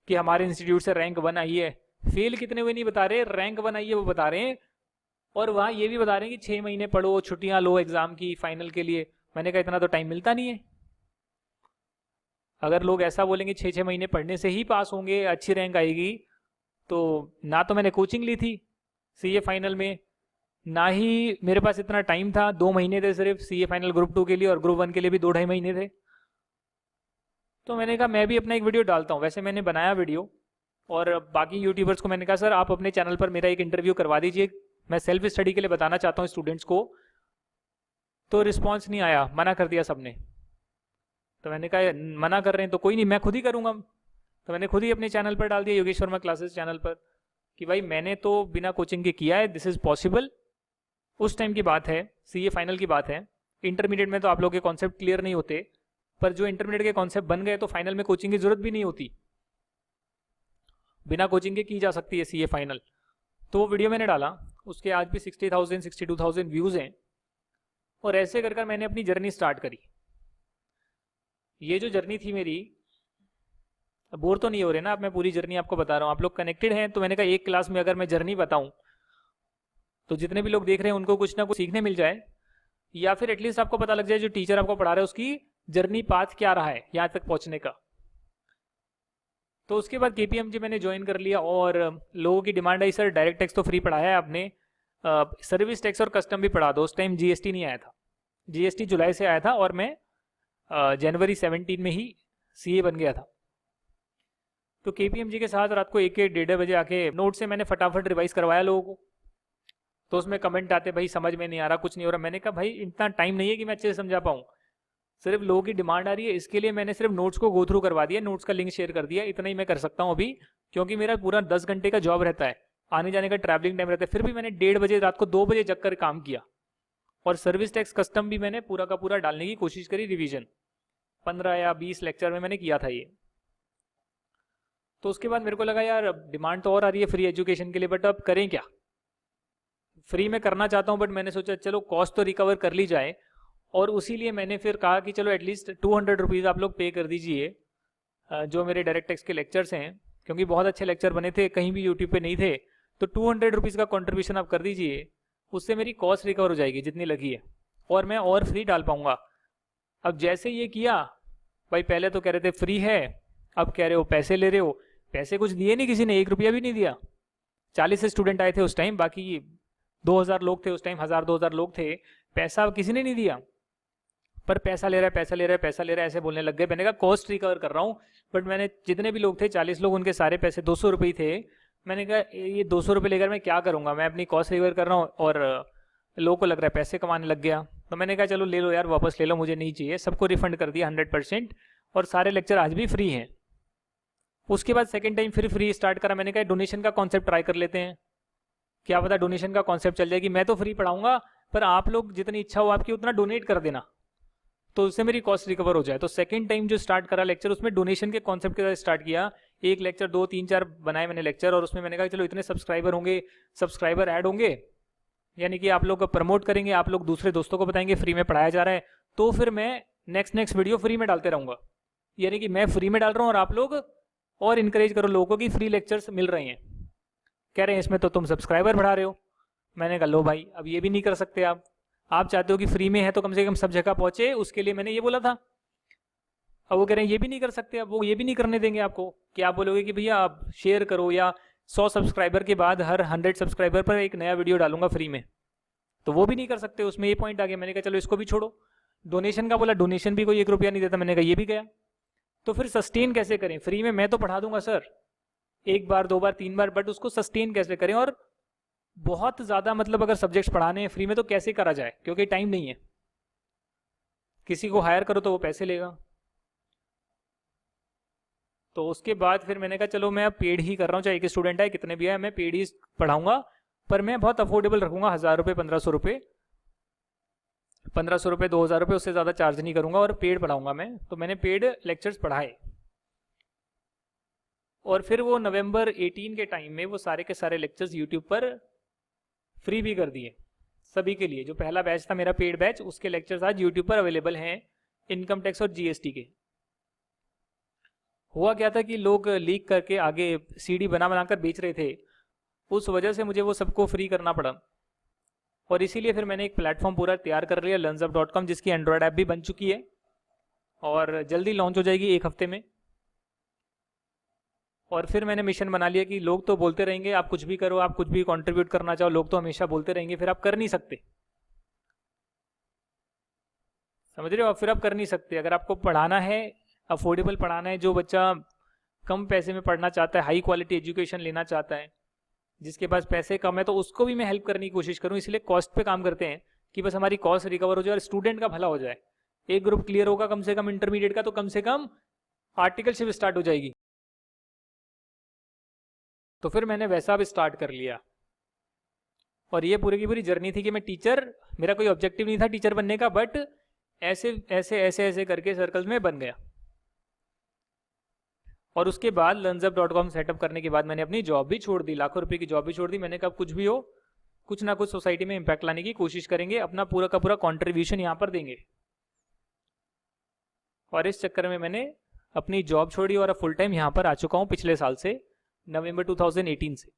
कि हमारे इंस्टीट्यूट से रैंक 1 आई है। फेल कितने हुए नहीं बता रहे, रैंक 1 आई है वो बता रहे हैं, और वहाँ ये भी बता रहे हैं कि 6 महीने पढ़ो, छुट्टियाँ लो एग्जाम की, फाइनल के लिए। मैंने कहा इतना तो टाइम मिलता नहीं है। अगर लोग ऐसा बोलेंगे 6-6 महीने पढ़ने से ही पास होंगे, अच्छी रैंक आएगी, तो ना तो मैंने कोचिंग ली थी CA फाइनल में, ना ही मेरे पास इतना टाइम था, 2 महीने थे सिर्फ CA फाइनल ग्रुप 2 के लिए, और ग्रुप 1 के लिए भी 2-2.5 महीने थे। तो मैंने कहा मैं भी अपना एक वीडियो डालता हूँ। वैसे मैंने बनाया वीडियो, और बाकी यूट्यूबर्स को मैंने कहा सर आप अपने चैनल पर मेरा एक इंटरव्यू करवा दीजिए, मैं सेल्फ स्टडी के लिए बताना चाहता हूँ स्टूडेंट्स को। तो रिस्पॉन्स नहीं आया, मना कर दिया सबने। तो मैंने कहा मना कर रहे हैं तो कोई नहीं, मैं खुद ही करूँगा। तो मैंने खुद ही अपने चैनल पर डाल दिया, योगेश वर्मा क्लासेस चैनल पर, कि भाई मैंने तो बिना कोचिंग के किया है, दिस इज़ पॉसिबल। उस टाइम की बात है, CA फाइनल की बात है। इंटरमीडिएट में तो आप लोग के कॉन्सेप्ट क्लियर नहीं होते, पर जो इंटरमीडिएट के कॉन्सेप्ट बन गए तो फाइनल में कोचिंग की जरूरत भी नहीं होती, बिना कोचिंग के की जा सकती है CA फाइनल। तो वो वीडियो मैंने डाला, उसके आज भी 60,000 62,000 व्यूज़ हैं। और ऐसे कर मैंने अपनी जर्नी स्टार्ट करी। ये जो जर्नी थी मेरी, बोर तो नहीं हो रहे ना, अब मैं पूरी जर्नी आपको बता रहा हूँ, आप लोग कनेक्टेड हैं। तो मैंने कहा एक क्लास में अगर मैं जर्नी बताऊँ तो जितने भी लोग देख रहे हैं उनको कुछ ना कुछ सीखने मिल जाए, या फिर एटलीस्ट आपको पता लग जाए जो टीचर आपको पढ़ा रहा है उसकी जर्नी पाथ क्या रहा है यहाँ तक पहुँचने का। तो उसके बाद KPMG मैंने ज्वाइन कर लिया, और लोगों की डिमांड आई सर डायरेक्ट टैक्स तो फ्री पढ़ाया है आपने, सर्विस टैक्स और कस्टम भी पढ़ा दो। उस टाइम GST नहीं आया था, GST जुलाई से आया था, और मैं जनवरी 17 में ही CA बन गया था। तो KPMG के साथ रात को 1-1 बजे आके नोट से मैंने फटाफट रिवाइज करवाया लोगों को। तो उसमें कमेंट आते भाई समझ में नहीं आ रहा, कुछ नहीं हो रहा। मैंने कहा भाई इतना टाइम नहीं है कि मैं अच्छे से समझा पाऊँ, सिर्फ लोगों की डिमांड आ रही है, इसके लिए मैंने सिर्फ नोट्स को गो थ्रू करवा दिया, नोट्स का लिंक शेयर कर दिया, इतना ही मैं कर सकता हूँ अभी, क्योंकि मेरा पूरा 10 घंटे का जॉब रहता है, आने जाने का ट्रैवलिंग टाइम रहता है। फिर भी मैंने 1:30 बजे रात को 2 बजे जग कर काम किया, और सर्विस टैक्स कस्टम भी मैंने पूरा का पूरा डालने की कोशिश करी, रिवीजन 15 या 20 लेक्चर में मैंने किया था ये। तो उसके बाद मेरे को लगा यार डिमांड तो और आ रही है फ्री एजुकेशन के लिए, बट अब करें क्या। फ्री में करना चाहता हूँ बट मैंने सोचा चलो कॉस्ट तो रिकवर कर ली जाए, और उसी लिए मैंने फिर कहा कि चलो एटलीस्ट 200 रुपीज़ आप लोग पे कर दीजिए जो मेरे डायरेक्ट टेक्स्ट के लेक्चर्स हैं, क्योंकि बहुत अच्छे लेक्चर बने थे, कहीं भी यूट्यूब पे नहीं थे। तो 200 रुपीज़ का कॉन्ट्रीब्यूशन आप कर दीजिए, उससे मेरी कॉस्ट रिकवर हो जाएगी जितनी लगी है, और मैं और फ्री डाल पाऊंगा। अब जैसे ये किया, भाई पहले तो कह रहे थे फ्री है, अब कह रहे हो पैसे ले रहे हो। पैसे कुछ दिए नहीं, किसी ने 1 रुपया भी नहीं दिया। 40 स्टूडेंट आए थे उस टाइम, बाकी 2000 लोग थे उस टाइम, 1000-2000 लोग थे, पैसा किसी ने नहीं दिया। पर पैसा ले रहा है, पैसा ले रहा है, पैसा ले रहा है, ऐसे बोलने लग गए। मैंने कहा कॉस्ट रिकवर कर रहा हूँ, बट मैंने जितने भी लोग थे 40 लोग, उनके सारे पैसे 200 रुपये थे। मैंने कहा ये 200 रुपये लेकर मैं क्या करूँगा, मैं अपनी कॉस्ट रिकवर कर रहा हूँ और लोगों को लग रहा है पैसे कमाने लग गया। तो मैंने कहा चलो ले लो यार, वापस ले लो, मुझे नहीं चाहिए। सबको रिफंड कर दिया 100%, और सारे लेक्चर आज भी फ्री हैं। उसके बाद सेकेंड टाइम फिर फ्री स्टार्ट करा। मैंने कहा डोनेशन का कॉन्सेप्ट ट्राई कर लेते हैं, क्या पता डोनेशन का कॉन्सेप्ट चल जाएगी। मैं तो फ्री पढ़ाऊंगा, पर आप लोग जितनी इच्छा हो आपकी उतना डोनेट कर देना, तो उससे मेरी कॉस्ट रिकवर हो जाए। तो सेकंड टाइम जो स्टार्ट करा लेक्चर, उसमें डोनेशन के कॉन्सेप्ट के साथ स्टार्ट किया। एक लेक्चर 2, 3, 4 बनाए मैंने लेक्चर, और उसमें मैंने कहा चलो इतने सब्सक्राइबर होंगे, सब्सक्राइबर ऐड होंगे, यानी कि आप लोग प्रमोट करेंगे, आप लोग दूसरे दोस्तों को बताएंगे फ्री में पढ़ाया जा रहा है, तो फिर मैं नेक्स्ट वीडियो फ्री में डालते रहूंगा। यानी कि मैं फ्री में डाल रहा हूँ और आप लोग और इनकरेज करो लोगों को कि फ्री लेक्चर्स मिल रहे हैं। कह रहे हैं इसमें तो तुम सब्सक्राइबर बढ़ा रहे हो। मैंने कहा लो भाई, अब ये भी नहीं कर सकते आप चाहते हो कि फ्री में है तो कम से कम सब जगह पहुंचे, उसके लिए मैंने ये बोला था। अब वो कह रहे हैं ये भी नहीं कर सकते, अब वो ये भी नहीं करने देंगे आपको कि आप बोलोगे कि भैया आप शेयर करो, या 100 सब्सक्राइबर के बाद हर 100 सब्सक्राइबर पर एक नया वीडियो डालूंगा फ्री में, तो वो भी नहीं कर सकते। उसमें ये पॉइंट आ गया। मैंने कहा चलो इसको भी छोड़ो। डोनेशन का बोला, डोनेशन भी कोई 1 रुपया नहीं देता। मैंने कहा ये भी गया। तो फिर सस्टेन कैसे करें? फ्री में मैं तो पढ़ा दूंगा sir, 1 bar 2 bar 3 bar, but उसको सस्टेन कैसे करें? और बहुत ज़्यादा मतलब अगर सब्जेक्ट्स पढ़ाने हैं फ्री में तो कैसे करा जाए, क्योंकि टाइम नहीं है। किसी को हायर करो तो वो पैसे लेगा। तो उसके बाद फिर मैंने कहा चलो मैं अब पेड ही कर रहा हूँ, चाहे एक स्टूडेंट आए कितने भी आए, मैं पेड ही पढ़ाऊंगा, पर मैं बहुत अफोर्डेबल रखूंगा। 1000 रुपये, 1500 रुपये, 1500 रुपये, 2000 रुपये, उससे ज़्यादा चार्ज नहीं करूंगा, और पेड पढ़ाऊंगा मैं। तो मैंने पेड लेक्चर्स पढ़ाए, और फिर वो नवंबर 18 के टाइम में वो सारे के सारे लेक्चर्स यूट्यूब पर फ्री भी कर दिए सभी के लिए। जो पहला बैच था मेरा पेड बैच, उसके लेक्चर्स आज यूट्यूब पर अवेलेबल हैं, इनकम टैक्स और जीएसटी के। हुआ क्या था कि लोग लीक करके आगे सीडी बना बनाकर बेच रहे थे, उस वजह से मुझे वो सबको फ्री करना पड़ा। और इसीलिए फिर मैंने एक प्लेटफॉर्म पूरा तैयार कर लिया, learnzup.com, जिसकी एंड्रॉयड ऐप भी बन चुकी है और जल्दी लॉन्च हो जाएगी 1 हफ्ते में। और फिर मैंने मिशन बना लिया कि लोग तो बोलते रहेंगे आप कुछ भी करो, आप कुछ भी कंट्रीब्यूट करना चाहो, लोग तो हमेशा बोलते रहेंगे, फिर आप कर नहीं सकते। समझ रहे हो? फिर आप कर नहीं सकते। अगर आपको पढ़ाना है, अफोर्डेबल पढ़ाना है, जो बच्चा कम पैसे में पढ़ना चाहता है, हाई क्वालिटी एजुकेशन लेना चाहता है, जिसके पास पैसे कम है, तो उसको भी मैं हेल्प करने की कोशिश करूँ। इसलिए कॉस्ट पे काम करते हैं कि बस हमारी कॉस्ट रिकवर हो जाए और स्टूडेंट का भला हो जाए। एक ग्रुप क्लियर होगा कम से कम इंटरमीडिएट का, तो कम से कम आर्टिकलशिप स्टार्ट हो जाएगी। तो फिर मैंने वैसा भी स्टार्ट कर लिया। और ये पूरी की पूरी जर्नी थी कि मैं टीचर, मेरा कोई ऑब्जेक्टिव नहीं था टीचर बनने का, बट ऐसे ऐसे ऐसे ऐसे करके सर्कल्स में बन गया। और उसके बाद learnzup.com सेटअप करने के बाद मैंने अपनी जॉब भी छोड़ दी, लाखों रुपए की जॉब भी छोड़ दी। मैंने कहा कुछ भी हो, कुछ ना कुछ सोसाइटी में इम्पैक्ट लाने की कोशिश करेंगे, अपना पूरा का पूरा कॉन्ट्रीब्यूशन यहाँ पर देंगे। और इस चक्कर में मैंने अपनी जॉब छोड़ी और अब फुल टाइम यहाँ पर आ चुका हूँ पिछले साल से, नवंबर 2018 से।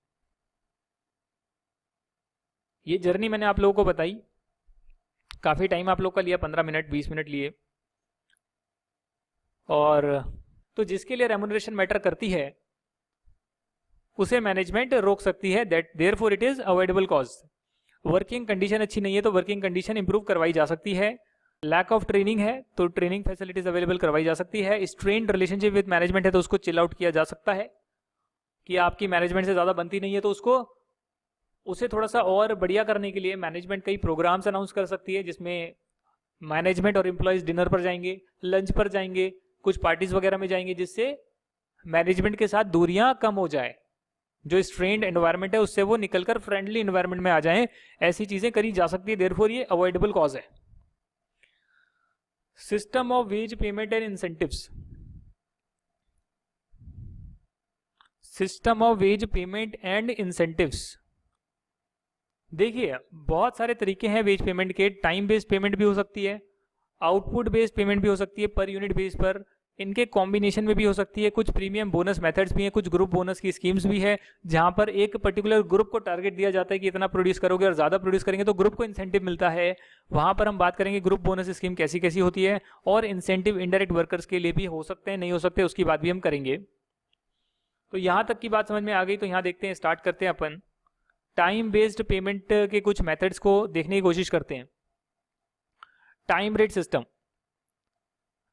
ये जर्नी मैंने आप लोगों को बताई, काफ़ी टाइम आप लोग का लिया, 15 मिनट 20 मिनट लिए। और तो जिसके लिए रेम्यूनरेशन मैटर करती है उसे मैनेजमेंट रोक सकती है, that therefore it is avoidable cause. Working condition अच्छी नहीं है तो वर्किंग कंडीशन इंप्रूव करवाई जा सकती है। लैक ऑफ ट्रेनिंग है तो ट्रेनिंग फैसिलिटीज अवेलेबल करवाई जा सकती है। स्ट्रेन्ड रिलेशनशिप विद मैनेजमेंट है तो उसको चिल आउट किया जा सकता है कि आपकी मैनेजमेंट से ज़्यादा बनती नहीं है, तो उसको उसे थोड़ा सा और बढ़िया करने के लिए मैनेजमेंट कई प्रोग्राम्स अनाउंस कर सकती है, जिसमें मैनेजमेंट और एम्प्लॉयज़ डिनर पर जाएंगे, लंच पर जाएंगे, कुछ पार्टीज वगैरह में जाएंगे, जिससे मैनेजमेंट के साथ दूरियां कम हो जाए। जो स्ट्रेन्ड एनवायरनमेंट है उससे वो निकलकर फ्रेंडली एनवायरनमेंट में आ जाएं, ऐसी चीजें करी जा सकती है। देयरफॉर ये अवॉइडेबल कॉज है। System of ways payment and incentives. System of ways payment and incentives. देखिए बहुत सारे तरीके हैं वेज पेमेंट के। टाइम बेस्ड पेमेंट भी हो सकती है, आउटपुट बेस्ड पेमेंट भी हो सकती है पर यूनिट बेस पर, इनके कॉम्बिनेशन में भी हो सकती है, कुछ प्रीमियम बोनस मेथड्स भी हैं, कुछ ग्रुप बोनस की स्कीम्स भी है जहां पर एक पर्टिकुलर ग्रुप को टारगेट दिया जाता है कि इतना प्रोड्यूस करोगे और ज्यादा प्रोड्यूस करेंगे तो ग्रुप को इंसेंटिव मिलता है। वहां पर हम बात करेंगे ग्रुप बोनस स्कीम कैसी कैसी होती है, और इंसेंटिव इनडायरेक्ट वर्कर्स के लिए भी हो सकते हैं, नहीं हो सकते उसकी बात भी हम करेंगे। तो यहां तक की बात समझ में आ गई, तो यहां देखते हैं, स्टार्ट करते हैं अपन टाइम बेस्ड पेमेंट के कुछ मेथड्स को देखने की कोशिश करते हैं। टाइम रेट सिस्टम,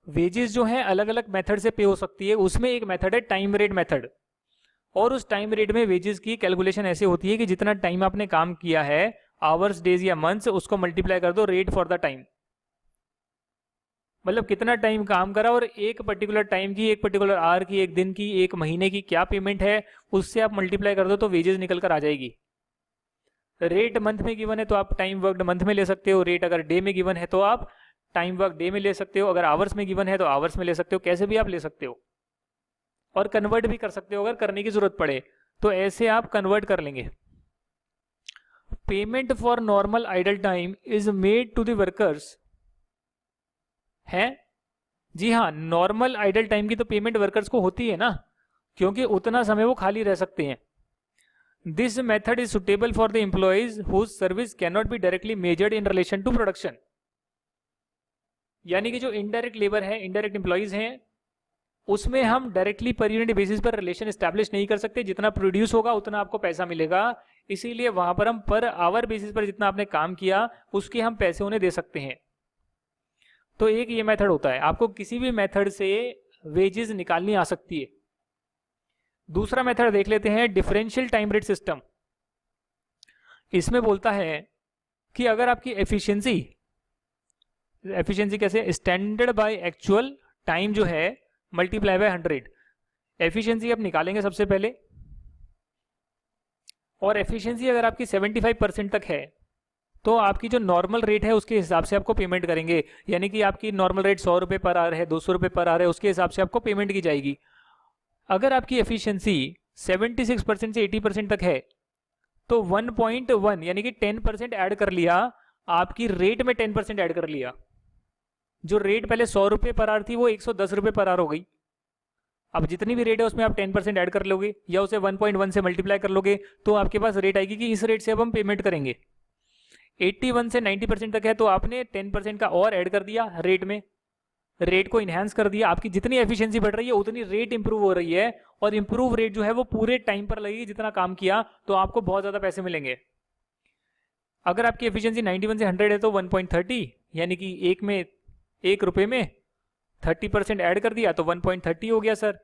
वेजेस जो है अलग अलग मेथड से पे हो सकती है, उसमें एक मेथड है टाइम रेट मेथड, और उस टाइम रेट में वेजेस की कैलकुलेशन ऐसे होती है कि जितना टाइम आपने काम किया है, आवर्स, डेज या मंथ्स, उसको मल्टीप्लाई कर दो रेट फॉर द टाइम, मतलब कितना टाइम काम करा और एक पर्टिकुलर टाइम की, एक पर्टिकुलर आवर की, एक दिन की, एक महीने की क्या पेमेंट है, उससे आप मल्टीप्लाई कर दो तो वेजेस निकल कर आ जाएगी। रेट मंथ में गिवन है तो आप टाइम वर्कड मंथ में ले सकते हो, रेट अगर डे में गिवन है तो आप टाइम वर्क डे में ले सकते हो, अगर आवर्स में गिवन है तो आवर्स में ले सकते हो, कैसे भी आप ले सकते हो, और कन्वर्ट भी कर सकते हो अगर करने की जरूरत पड़े तो ऐसे आप कन्वर्ट कर लेंगे। Payment for normal idle time is made to the workers है, जी हाँ, नॉर्मल आइडल टाइम की तो पेमेंट वर्कर्स को होती है ना, क्योंकि उतना समय वो खाली रह सकते हैं। This method is suitable for the employees whose service can not be directly measured in relation to production, यानी कि जो इनडायरेक्ट लेबर है, इनडायरेक्ट एम्प्लॉइज हैं, उसमें हम डायरेक्टली पर यूनिट बेसिस पर रिलेशन एस्टैब्लिश नहीं कर सकते, जितना प्रोड्यूस होगा उतना आपको पैसा मिलेगा, इसीलिए वहां पर हम पर आवर बेसिस पर जितना आपने काम किया उसके हम पैसे उन्हें दे सकते हैं। तो एक ये मेथड होता है, आपको किसी भी मेथड से वेजेस निकालनी आ सकती है। दूसरा मेथड देख लेते हैं, डिफरेंशियल टाइम रेट सिस्टम। इसमें बोलता है कि अगर आपकी एफिशिएंसी कैसे, स्टैंडर्ड बाय एक्चुअल टाइम जो है मल्टीप्लाई बाय 100, एफिशिएंसी आप निकालेंगे सबसे पहले, और एफिशिएंसी अगर आपकी 75% तक है तो आपकी जो नॉर्मल रेट है उसके हिसाब से आपको पेमेंट करेंगे, यानी कि आपकी नॉर्मल रेट 100 रुपये पर आवर है, 200 रुपये पर आवर है, उसके हिसाब से आपको पेमेंट की जाएगी। अगर आपकी एफिशिएंसी 76% से 80% तक है तो 1.1 यानी कि 10% ऐड कर लिया, आपकी रेट में 10% ऐड कर लिया, जो रेट पहले 100 रुपये पर आवर थी वो 110 रुपये पर आवर हो गई। अब जितनी भी रेट है उसमें आप 10% ऐड कर लोगे या उसे 1.1 से मल्टीप्लाई कर लोगे तो आपके पास रेट आएगी कि इस रेट से अब हम पेमेंट करेंगे। 81 से 90% तक है तो आपने 10% का और ऐड कर दिया रेट में, रेट को इनहेंस कर दिया, आपकी जितनी एफिशिएंसी बढ़ रही है उतनी रेट इंप्रूव हो रही है, और इंप्रूव रेट जो है वो पूरे टाइम पर लगेगी जितना काम किया, तो आपको बहुत ज्यादा पैसे मिलेंगे। अगर आपकी एफिशिएंसी 91 से 100 है तो 1.30 यानी कि एक रुपए में 30% ऐड कर दिया तो 1.30 हो गया सर।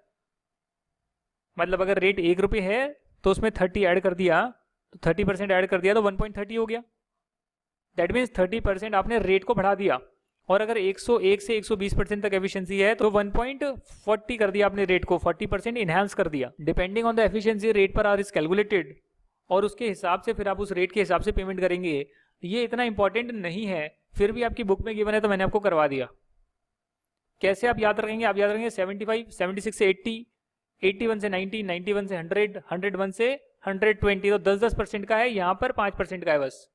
मतलब अगर रेट 1 रुपये है तो उसमें 30 ऐड कर दिया, तो 30% ऐड कर दिया तो 1.30 हो गया। दैट मीन्स 30% आपने रेट को बढ़ा दिया। और अगर 101 से 120% तक एफिशिएंसी है तो 1.40 कर दिया आपने रेट को, 40% इनहेंस कर दिया। Depending on the efficiency rate पर आर इज कैलकुलेटेड, और उसके हिसाब से फिर आप उस रेट के हिसाब से पेमेंट करेंगे। ये इतना इंपॉर्टेंट नहीं है, फिर भी आपकी बुक में गिवन है तो मैंने आपको करवा दिया। कैसे आप याद रखेंगे? आप याद रखेंगे 75, 76 से 80, 81 से 90, 91 से 100, 101 से 120, तो 10-10% का है, यहाँ पर 5% का है बस।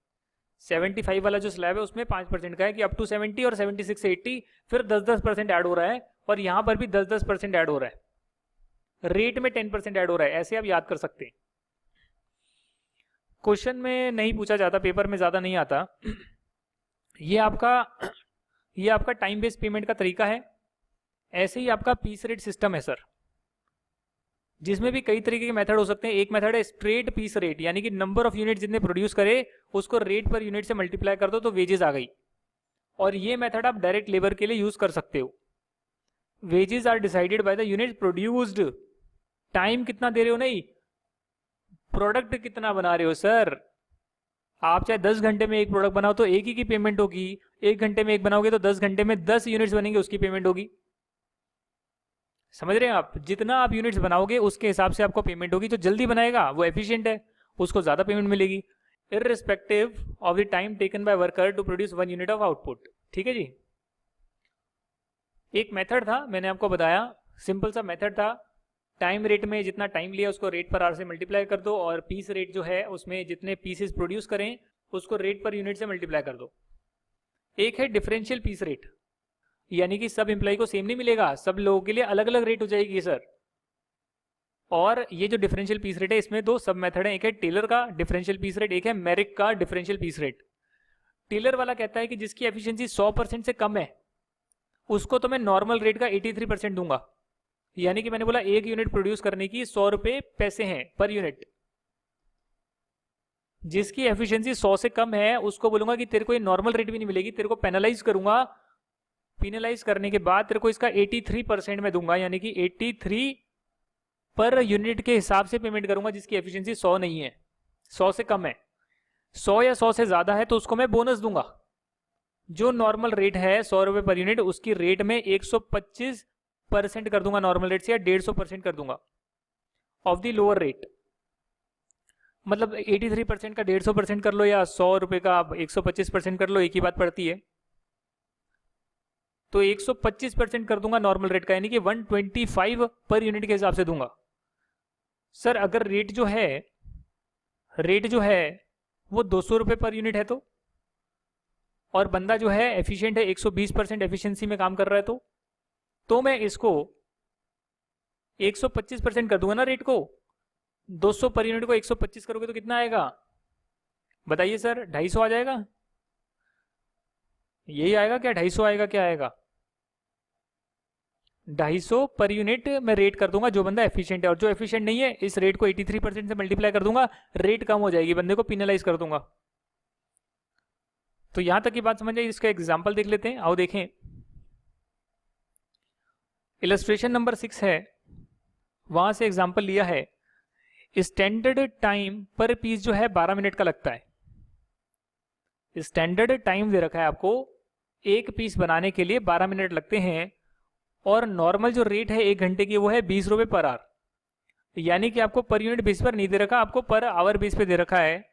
75 वाला जो स्लैब है उसमें 5% का है कि अप टू 70, और 76 से 80 फिर 10-10% ऐड हो रहा है, और यहाँ पर भी 10-10% ऐड हो रहा है, रेट में 10% ऐड हो रहा है। ऐसे आप याद कर सकते हैं। क्वेश्चन में नहीं पूछा जाता, पेपर में ज्यादा नहीं आता। ये आपका टाइम बेस्ड पेमेंट का तरीका है। ऐसे ही आपका पीस रेट सिस्टम है सर, जिसमें भी कई तरीके के मेथड हो सकते हैं। एक मेथड है स्ट्रेट पीस रेट, यानी कि नंबर ऑफ यूनिट जितने प्रोड्यूस करे उसको रेट पर यूनिट से मल्टीप्लाई कर दो तो वेजेस आ गई। और ये मेथड आप डायरेक्ट लेबर के लिए यूज कर सकते हो। Wages are decided by the unit produced. Time कितना दे रहे हो नहीं, प्रोडक्ट कितना बना रहे हो सर। आप चाहे 10 घंटे में एक प्रोडक्ट बनाओ तो एक ही की पेमेंट होगी, 1 घंटे में एक बनाओगे तो 10 घंटे में 10 यूनिट्स बनेंगे, उसकी पेमेंट होगी। समझ रहे हैं आप? जितना आप यूनिट्स बनाओगे उसके हिसाब से आपको पेमेंट होगी। जो जल्दी बनाएगा वो एफिशिएंट है, उसको ज्यादा पेमेंट मिलेगी, irrespective of the time taken by worker to produce 1 unit of output. ठीक है जी। एक मेथड था, मैंने आपको बताया, सिंपल सा मेथड था, टाइम रेट में जितना टाइम लिया उसको रेट पर आवर से मल्टीप्लाई कर दो, और पीस रेट जो है उसमें जितने पीसेस प्रोड्यूस करें उसको रेट पर यूनिट से मल्टीप्लाई कर दो। एक है डिफरेंशियल पीस रेट, यानी कि सब एम्प्लॉय को सेम नहीं मिलेगा, सब लोगों के लिए अलग अलग रेट हो जाएगी सर। और ये जो डिफरेंशियल पीस रेट है इसमें दो सब मेथड है, एक है टेलर का डिफरेंशियल पीस रेट, एक है मेरिक का डिफरेंशियल पीस रेट। टेलर वाला कहता है कि जिसकी एफिशिएंसी 100% से कम है उसको तो मैं नॉर्मल रेट का 83% दूंगा, यानी कि मैंने बोला एक यूनिट प्रोड्यूस करने की 100 रुपए पैसे हैं पर यूनिट। जिसकी एफिशिएंसी 100 से कम है उसको बोलूंगा कि तेरे को ये नॉर्मल रेट भी नहीं मिलेगी, तेरे को पेनलाइज करूंगा। पेनलाइज करने के बाद तेरे को इसका 83% में दूंगा, यानी कि 83 पर यूनिट के हिसाब से पेमेंट करूंगा जिसकी एफिशिएंसी 100 नहीं है, 100 से कम है। 100 या 100 से ज्यादा है तो उसको मैं बोनस दूंगा। जो नॉर्मल रेट है 100 रुपए पर यूनिट, उसकी रेट में 125% कर दूंगा नॉर्मल रेट से, या 150% कर दूंगा ऑफ द लोअर रेट। मतलब 83% का 150% कर लो या 100 रुपए का 125% कर लो, एक ही बात पड़ती है। तो 125% कर दूंगा नॉर्मल रेट का, यानी कि 125 पर यूनिट के हिसाब से दूंगा। सर अगर रेट जो है वो 200 रुपए पर यूनिट है और बंदा जो है एफिशिएंट है, 120% एफिशिएंसी में काम कर रहा है, तो मैं इसको 125% कर दूंगा ना रेट को। 200 पर यूनिट को 125 करोगे तो कितना आएगा बताइए सर? 250 आ जाएगा? यही आएगा क्या? 250 आएगा? क्या आएगा? 250 पर यूनिट मैं रेट कर दूंगा जो बंदा एफिशिएंट है, और जो एफिशिएंट नहीं है इस रेट को 83% से मल्टीप्लाई कर दूंगा, रेट कम हो जाएगी, बंदे को पिनलाइज कर दूंगा। तो यहां तक की बात समझ आई। इसका एग्जांपल देख लेते हैं, आओ देखें। इलस्ट्रेशन नंबर 6 है, वहां से एग्जांपल लिया है। स्टैंडर्ड टाइम पर पीस जो है 12 मिनट का लगता है। स्टैंडर्ड टाइम दे रखा है आपको, एक पीस बनाने के लिए 12 मिनट लगते हैं, और नॉर्मल जो रेट है 1 घंटे की वो है 20 रुपए पर आवर, यानी कि आपको पर यूनिट बेस पर नहीं दे रखा, आपको पर आवर बेस पे दे रखा है।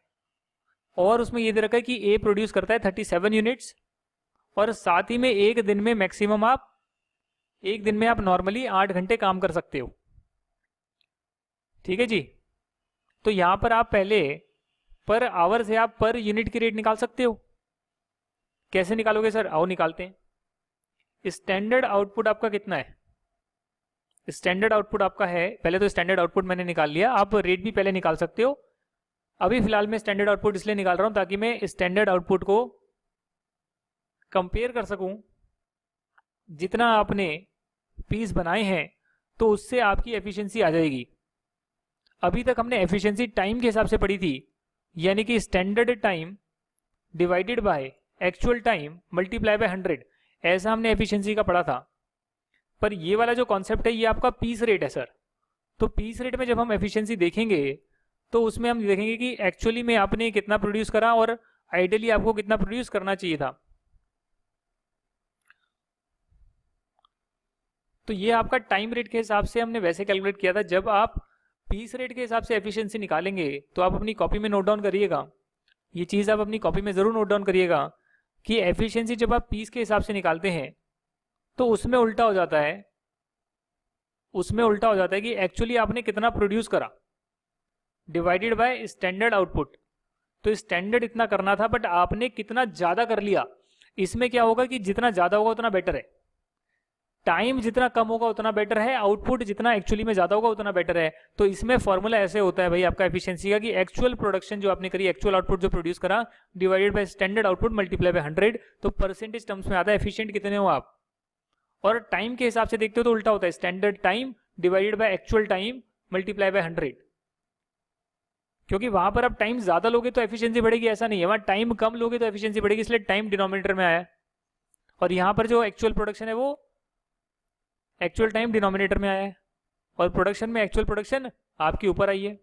और उसमें ये दे रखा है कि ए प्रोड्यूस करता है 37 यूनिट्स, और साथ ही में एक दिन में मैक्सिमम आप नॉर्मली 8 घंटे काम कर सकते हो। ठीक है जी। तो यहां पर आप पहले पर आवर से आप पर यूनिट की रेट निकाल सकते हो। कैसे निकालोगे सर? आओ निकालते हैं। स्टैंडर्ड आउटपुट आपका कितना है? स्टैंडर्ड आउटपुट आपका है, पहले तो स्टैंडर्ड आउटपुट मैंने निकाल लिया, आप रेट भी पहले निकाल सकते हो। अभी फिलहाल मैं स्टैंडर्ड आउटपुट इसलिए निकाल रहा हूं ताकि मैं स्टैंडर्ड आउटपुट को कंपेयर कर सकूं। जितना आपने पीस बनाए हैं तो उससे आपकी एफिशिएंसी आ जाएगी। अभी तक हमने एफिशिएंसी टाइम के हिसाब से पढ़ी थी, यानी कि standard time divided by actual time multiply by 100, ऐसा हमने एफिशिएंसी का पढ़ा था। पर ये वाला जो कॉन्सेप्ट है ये आपका पीस रेट है सर। तो पीस रेट में जब हम एफिशिएंसी देखेंगे तो उसमें हम देखेंगे कि एक्चुअली में आपने कितना प्रोड्यूस करा और आइडियली आपको कितना प्रोड्यूस करना चाहिए था। तो ये आपका टाइम रेट के हिसाब से हमने वैसे कैलकुलेट किया था। जब आप पीस रेट के हिसाब से एफिशिएंसी निकालेंगे तो आप अपनी कॉपी में नोट डाउन करिएगा, ये चीज़ आप अपनी कॉपी में ज़रूर नोट डाउन करिएगा कि एफिशिएंसी जब आप पीस के हिसाब से निकालते हैं तो उसमें उल्टा हो जाता है, कि एक्चुअली आपने कितना प्रोड्यूस करा डिवाइडेड बाय स्टैंडर्ड आउटपुट। तो स्टैंडर्ड इतना करना था बट आपने कितना ज़्यादा कर लिया। इसमें क्या होगा कि जितना ज़्यादा होगा उतना बेटर है, टाइम जितना कम होगा उतना बेटर है, आउटपुट जितना एक्चुअली में ज़्यादा होगा उतना बेटर है। तो इसमें फॉर्मूला ऐसे होता है भाई आपका एफिशिएंसी का कि एक्चुअल प्रोडक्शन जो आपने करी, एक्चुअल आउटपुट जो प्रोड्यूस करा divided by standard output multiply by 100, तो परसेंटेज टर्म्स में आता है एफिशिएंट कितने हो आप। और टाइम के हिसाब से देखते हो तो उल्टा होता है, standard time divided by actual time multiply by 100, क्योंकि वहां पर आप टाइम ज्यादा लोगे तो एफिशिएंसी बढ़ेगी, ऐसा नहीं है। वहां टाइम कम लोगे तो एफिशिएंसी बढ़ेगी, इसलिए टाइम डिनोमिनेटर में आया। और यहां पर जो एक्चुअल प्रोडक्शन है वो एक्चुअल टाइम डिनोमिनेटर में आया है, और प्रोडक्शन में एक्चुअल प्रोडक्शन आपके ऊपर आई है।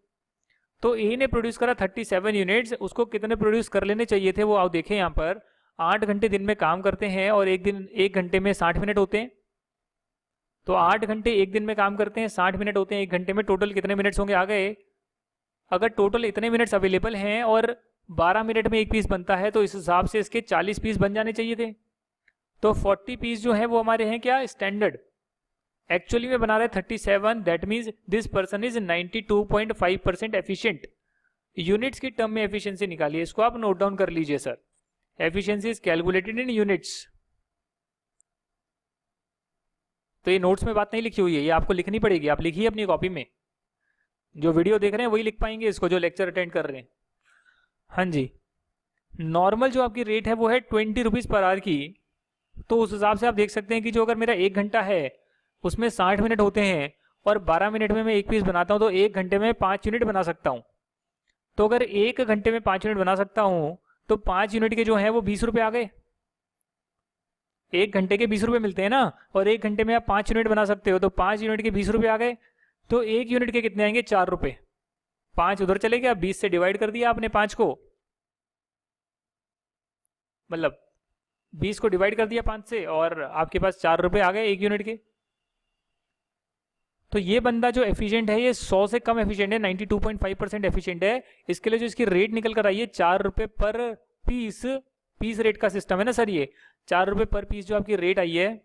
तो ए ने प्रोड्यूस करा 37 यूनिट्स, उसको कितने प्रोड्यूस कर लेने चाहिए थे वो आप देखें। यहाँ पर 8 घंटे दिन में काम करते हैं और एक घंटे में 60 मिनट होते हैं। तो 8 घंटे एक दिन में काम करते हैं, 60 मिनट होते हैं एक घंटे में, टोटल कितने मिनट्स होंगे आ गए। अगर टोटल इतने मिनट्स अवेलेबल हैं और 12 मिनट में एक पीस बनता है तो इस हिसाब से इसके 40 पीस बन जाने चाहिए थे। तो 40 पीस जो है वो हमारे हैं क्या, स्टैंडर्ड। एक्चुअली में बना रहे 37, that means this person is 92.5% efficient. Units की टर्म में एफिशिएंसी निकालिए, इसको आप नोट डाउन कर लीजिए sir. Efficiency is calculated in units. तो ये नोट्स में बात नहीं लिखी हुई है, ये आपको लिखनी पड़ेगी, आप लिखिए अपनी कॉपी में। जो वीडियो देख रहे हैं वही लिख पाएंगे इसको, जो लेक्चर अटेंड कर रहे हैं। हाँ जी, नॉर्मल जो आपकी रेट है वो है 20 रुपीज़ पर आवर की। तो उस हिसाब से आप देख सकते हैं कि जो अगर मेरा 1 घंटा है उसमें 60 मिनट होते हैं और 12 मिनट में मैं एक पीस बनाता हूँ, तो 1 घंटे में 5 यूनिट बना सकता हूँ। तो अगर 1 घंटे में 5 यूनिट बना सकता हूँ तो 5 यूनिट के जो है वो 20 रुपये आ गए। 1 घंटे के 20 रुपये मिलते हैं ना, और 1 घंटे में आप 5 यूनिट बना सकते हो, तो 5 यूनिट के 20 रुपये आ गए। तो 1 यूनिट के कितने आएंगे? 4 रुपये। 5 उधर चले गया, 20 से डिवाइड कर दिया आपने 5 को, मतलब 20 को डिवाइड कर दिया 5 से, और आपके पास 4 रुपये आ गए 1 यूनिट के। तो ये बंदा जो एफिशिएंट है ये 100 से कम एफिशिएंट है, 92.5% एफिशिएंट है। इसके लिए जो इसकी रेट निकल कर आई है 4 रुपये पर पीस, पीस रेट का सिस्टम है ना सर, ये 4 रुपये पर पीस जो आपकी रेट आई है,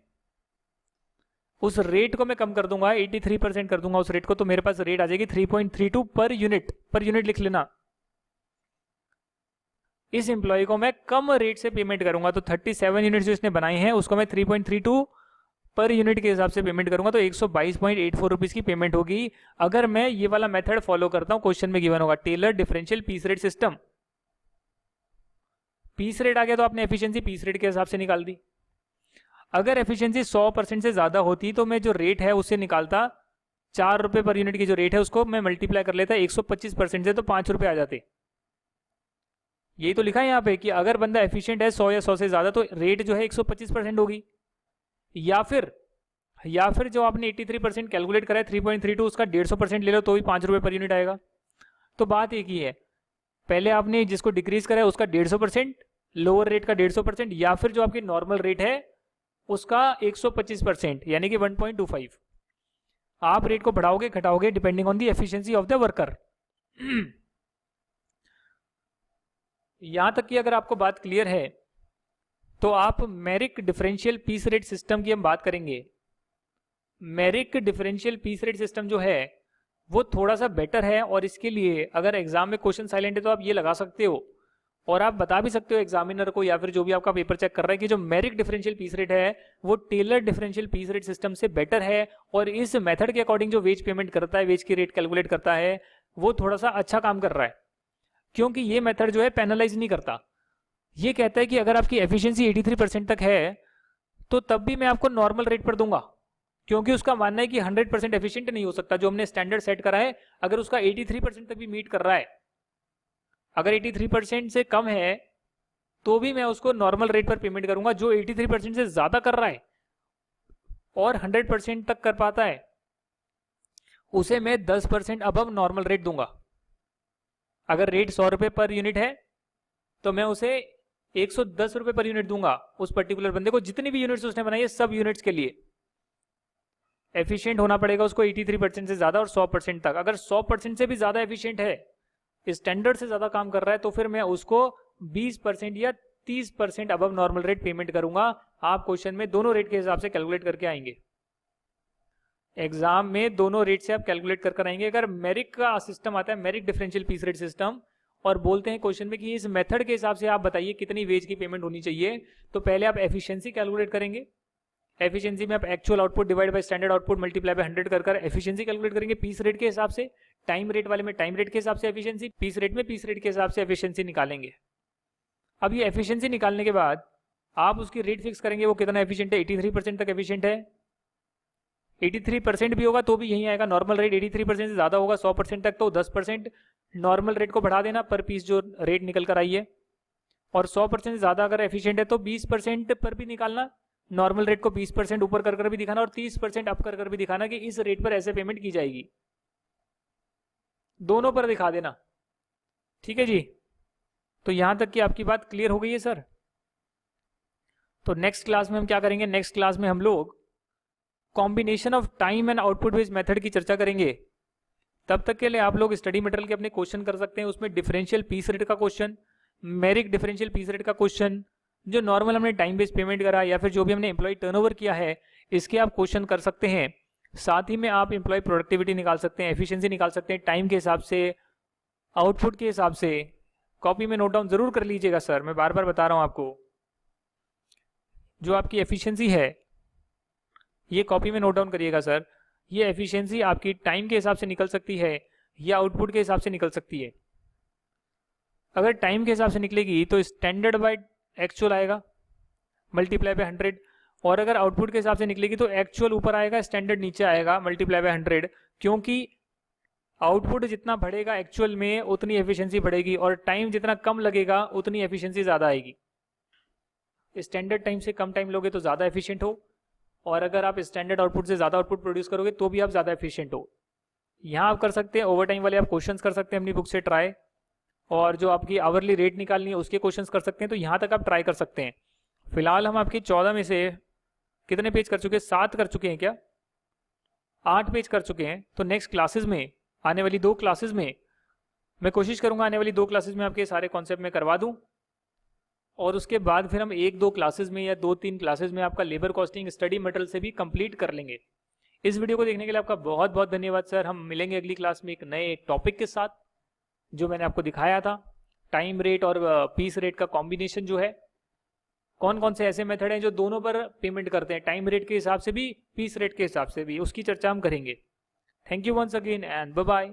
उस रेट को मैं कम कर दूंगा, 83% कर दूंगा उस रेट को, तो मेरे पास रेट आ जाएगी 3.32 पर यूनिट। पर यूनिट लिख लेना। इस एम्प्लॉय को मैं कम रेट से पेमेंट करूंगा, तो 37 यूनिट जो इसने बनाए हैं उसको मैं 3.32 पर यूनिट के हिसाब से पेमेंट करूंगा, तो 122.84 रुपीज की पेमेंट होगी। अगर मैं ये वाला मेथड फॉलो करता हूं, क्वेश्चन में गिवन होगा Taylor differential piece rate system. Piece rate आ गया तो आपने एफिशिएंसी पीस रेट के हिसाब से निकाल दी। अगर एफिशिएंसी 100% से ज्यादा होती तो मैं जो रेट है उससे निकालता, 4 रुपये पर यूनिट की जो रेट है उसको मैं मल्टीप्लाई कर लेता 125% से, तो 5 रुपये आ जाते। यही तो लिखा है यहाँ पे कि अगर बंदा एफिशिएंट है 100 या 100 से ज्यादा तो रेट जो है 125% होगी। या फिर जो आपने 83% कैलकुलेट करा है 3.32, उसका 150% ले लो तो भी 5 रुपये पर यूनिट आएगा। तो बात एक ही है, पहले आपने जिसको डिक्रीज करा है उसका 150%, लोअर रेट का 150%, या फिर जो आपकी नॉर्मल रेट है उसका 125%, यानी कि 1.25। आप रेट को बढ़ाओगे घटाओगे depending on the efficiency of the worker. यहां तक कि अगर आपको बात क्लियर है तो आप मेरिक डिफरेंशियल पीस रेट सिस्टम की हम बात करेंगे। मेरिक डिफरेंशियल पीस रेट सिस्टम जो है वो थोड़ा सा बेटर है, और इसके लिए अगर एग्जाम में क्वेश्चन साइलेंट है तो आप ये लगा सकते हो, और आप बता भी सकते हो एग्जामिनर को या फिर जो भी आपका पेपर चेक कर रहा है कि जो मेरिक डिफरेंशियल पीस रेट है वो Taylor differential piece rate system से बेटर है, और इस मेथड के अकॉर्डिंग जो वेज पेमेंट करता है, वेज की रेट कैलकुलेट करता है, वो थोड़ा सा अच्छा काम कर रहा है। क्योंकि ये मेथड जो है पेनलाइज नहीं करता, ये कहता है कि अगर आपकी एफिशिएंसी 83% तक है तो तब भी मैं आपको नॉर्मल रेट पर दूंगा, क्योंकि उसका मानना है कि 100% एफिशिएंट नहीं हो सकता। जो हमने स्टैंडर्ड सेट करा है अगर उसका 83% तक भी मीट कर रहा है, अगर 83% से कम है तो भी मैं उसको नॉर्मल रेट पर पेमेंट करूंगा। जो 83% से ज्यादा कर रहा है और 100% तक कर पाता है उसे मैं 10% अबव नॉर्मल रेट दूंगा। अगर रेट 100 रुपये पर यूनिट है तो मैं उसे 110 रुपये पर यूनिट दूंगा उस पर्टिकुलर बंदे को, जितनी भी यूनिट्स उसने बनाई है सब यूनिट्स के लिए। एफिशिएंट होना पड़ेगा उसको 83% से ज्यादा और 100% तक। अगर 100% से भी ज्यादा एफिशिएंट है, स्टैंडर्ड से ज्यादा काम कर रहा है, तो फिर मैं उसको 20% या 30% अबव नॉर्मल रेट पेमेंट करूंगा। आप क्वेश्चन में दोनों रेट के हिसाब से कैलकुलेट करके आएंगे, एग्जाम में दोनों रेट से आप कैलकुलेट कर आएंगे। अगर मेरिक का सिस्टम आता है, मेरिक डिफरेंशियल पीस रेट सिस्टम, और बोलते हैं क्वेश्चन में कि इस मेथड के हिसाब से आप बताइए कितनी वेज की पेमेंट होनी चाहिए, तो पहले आप एफिशिएंसी कैलकुलेट करेंगे। एफिशिएंसी में आप actual output divide by standard output multiply by 100 कर एफिशिएंसी कैलकुलेट करेंगे पीस रेट के हिसाब से। टाइम रेट वाले में टाइम रेट के हिसाब से एफिशिएंसी, पीस रेट में पीस रेट के हिसाब से एफिशिएंसी निकालेंगे। अब ये एफिशिएंसी निकालने के बाद आप उसकी रेट फिक्स करेंगे वो कितना एफिशिएंट है। 83% तक एफिशिएंट है, 83% भी होगा तो भी यही आएगा नॉर्मल रेट। 83% से ज्यादा होगा 100% तक तो 10% नॉर्मल रेट को बढ़ा देना पर पीस जो रेट निकल कर आई है, और 100% से ज्यादा अगर एफिशिएंट है तो 20% पर भी निकालना, नॉर्मल रेट को 20% ऊपर कर भी दिखाना और 30% अप कर भी दिखाना कि इस रेट पर ऐसे पेमेंट की जाएगी। दोनों पर दिखा देना, ठीक है जी। तो यहां तक कि आपकी बात क्लियर हो गई है सर। तो नेक्स्ट क्लास में हम क्या करेंगे, नेक्स्ट क्लास में हम लोग combination of time and output based method की चर्चा करेंगे। तब तक के लिए आप लोग स्टडी मटेरियल के अपने क्वेश्चन कर सकते हैं, उसमें डिफरेंशियल पीस रेट का क्वेश्चन, मेरिक डिफरेंशियल पीस रेट का क्वेश्चन, जो नॉर्मल हमने टाइम बेस्ड पेमेंट करा, या फिर जो भी हमने एम्प्लॉय टर्नओवर किया है इसके आप क्वेश्चन कर सकते हैं। साथ ही में आप एम्प्लॉय प्रोडक्टिविटी निकाल सकते हैं, एफिशिएंसी निकाल सकते हैं, टाइम के हिसाब से, आउटपुट के हिसाब से। कॉपी में नोट डाउन जरूर कर लीजिएगा सर, मैं बार बार बता रहा हूं आपको। जो आपकी एफिशिएंसी है ये कॉपी में नोट डाउन करिएगा सर। ये एफिशिएंसी आपकी टाइम के हिसाब से निकल सकती है या आउटपुट के हिसाब से निकल सकती है। अगर टाइम के हिसाब से निकलेगी तो स्टैंडर्ड बाय एक्चुअल आएगा मल्टीप्लाई बाय 100, और अगर आउटपुट के हिसाब से निकलेगी तो एक्चुअल ऊपर आएगा, स्टैंडर्ड नीचे आएगा, मल्टीप्लाई बाय 100। क्योंकि आउटपुट जितना बढ़ेगा एक्चुअल में उतनी एफिशिएंसी बढ़ेगी, और टाइम जितना कम लगेगा उतनी एफिशिएंसी ज़्यादा आएगी। स्टैंडर्ड टाइम से कम टाइम लोगे तो ज़्यादा एफिशिएंट हो, और अगर आप स्टैंडर्ड आउटपुट से ज़्यादा आउटपुट प्रोड्यूस करोगे तो भी आप ज़्यादा एफिशिएंट हो। यहाँ आप कर सकते हैं ओवर टाइम वाले आप क्वेश्चंस कर सकते हैं अपनी बुक से ट्राई, और जो आपकी आवरली रेट निकालनी है उसके क्वेश्चंस कर सकते हैं। तो यहाँ तक आप ट्राई कर सकते हैं। फिलहाल हम आपकी 14 में से कितने पेज कर चुके हैं? 7 कर चुके हैं क्या? 8 पेज कर चुके हैं। तो नेक्स्ट क्लासेस में, आने वाली 2 क्लासेस में मैं कोशिश करूंगा आने वाली 2 क्लासेस में आपके सारे कॉन्सेप्ट में करवा दूं, और उसके बाद फिर हम 1-2 क्लासेस में या 2-3 क्लासेस में आपका लेबर कॉस्टिंग स्टडी मटेरियल से भी कंप्लीट कर लेंगे। इस वीडियो को देखने के लिए आपका बहुत बहुत धन्यवाद सर। हम मिलेंगे अगली क्लास में एक नए टॉपिक के साथ, जो मैंने आपको दिखाया था, टाइम रेट और पीस रेट का कॉम्बिनेशन जो है। कौन कौन से ऐसे मेथड हैं जो दोनों पर पेमेंट करते हैं, टाइम रेट के हिसाब से भी, पीस रेट के हिसाब से भी, उसकी चर्चा हम करेंगे। Thank you once again and bye bye.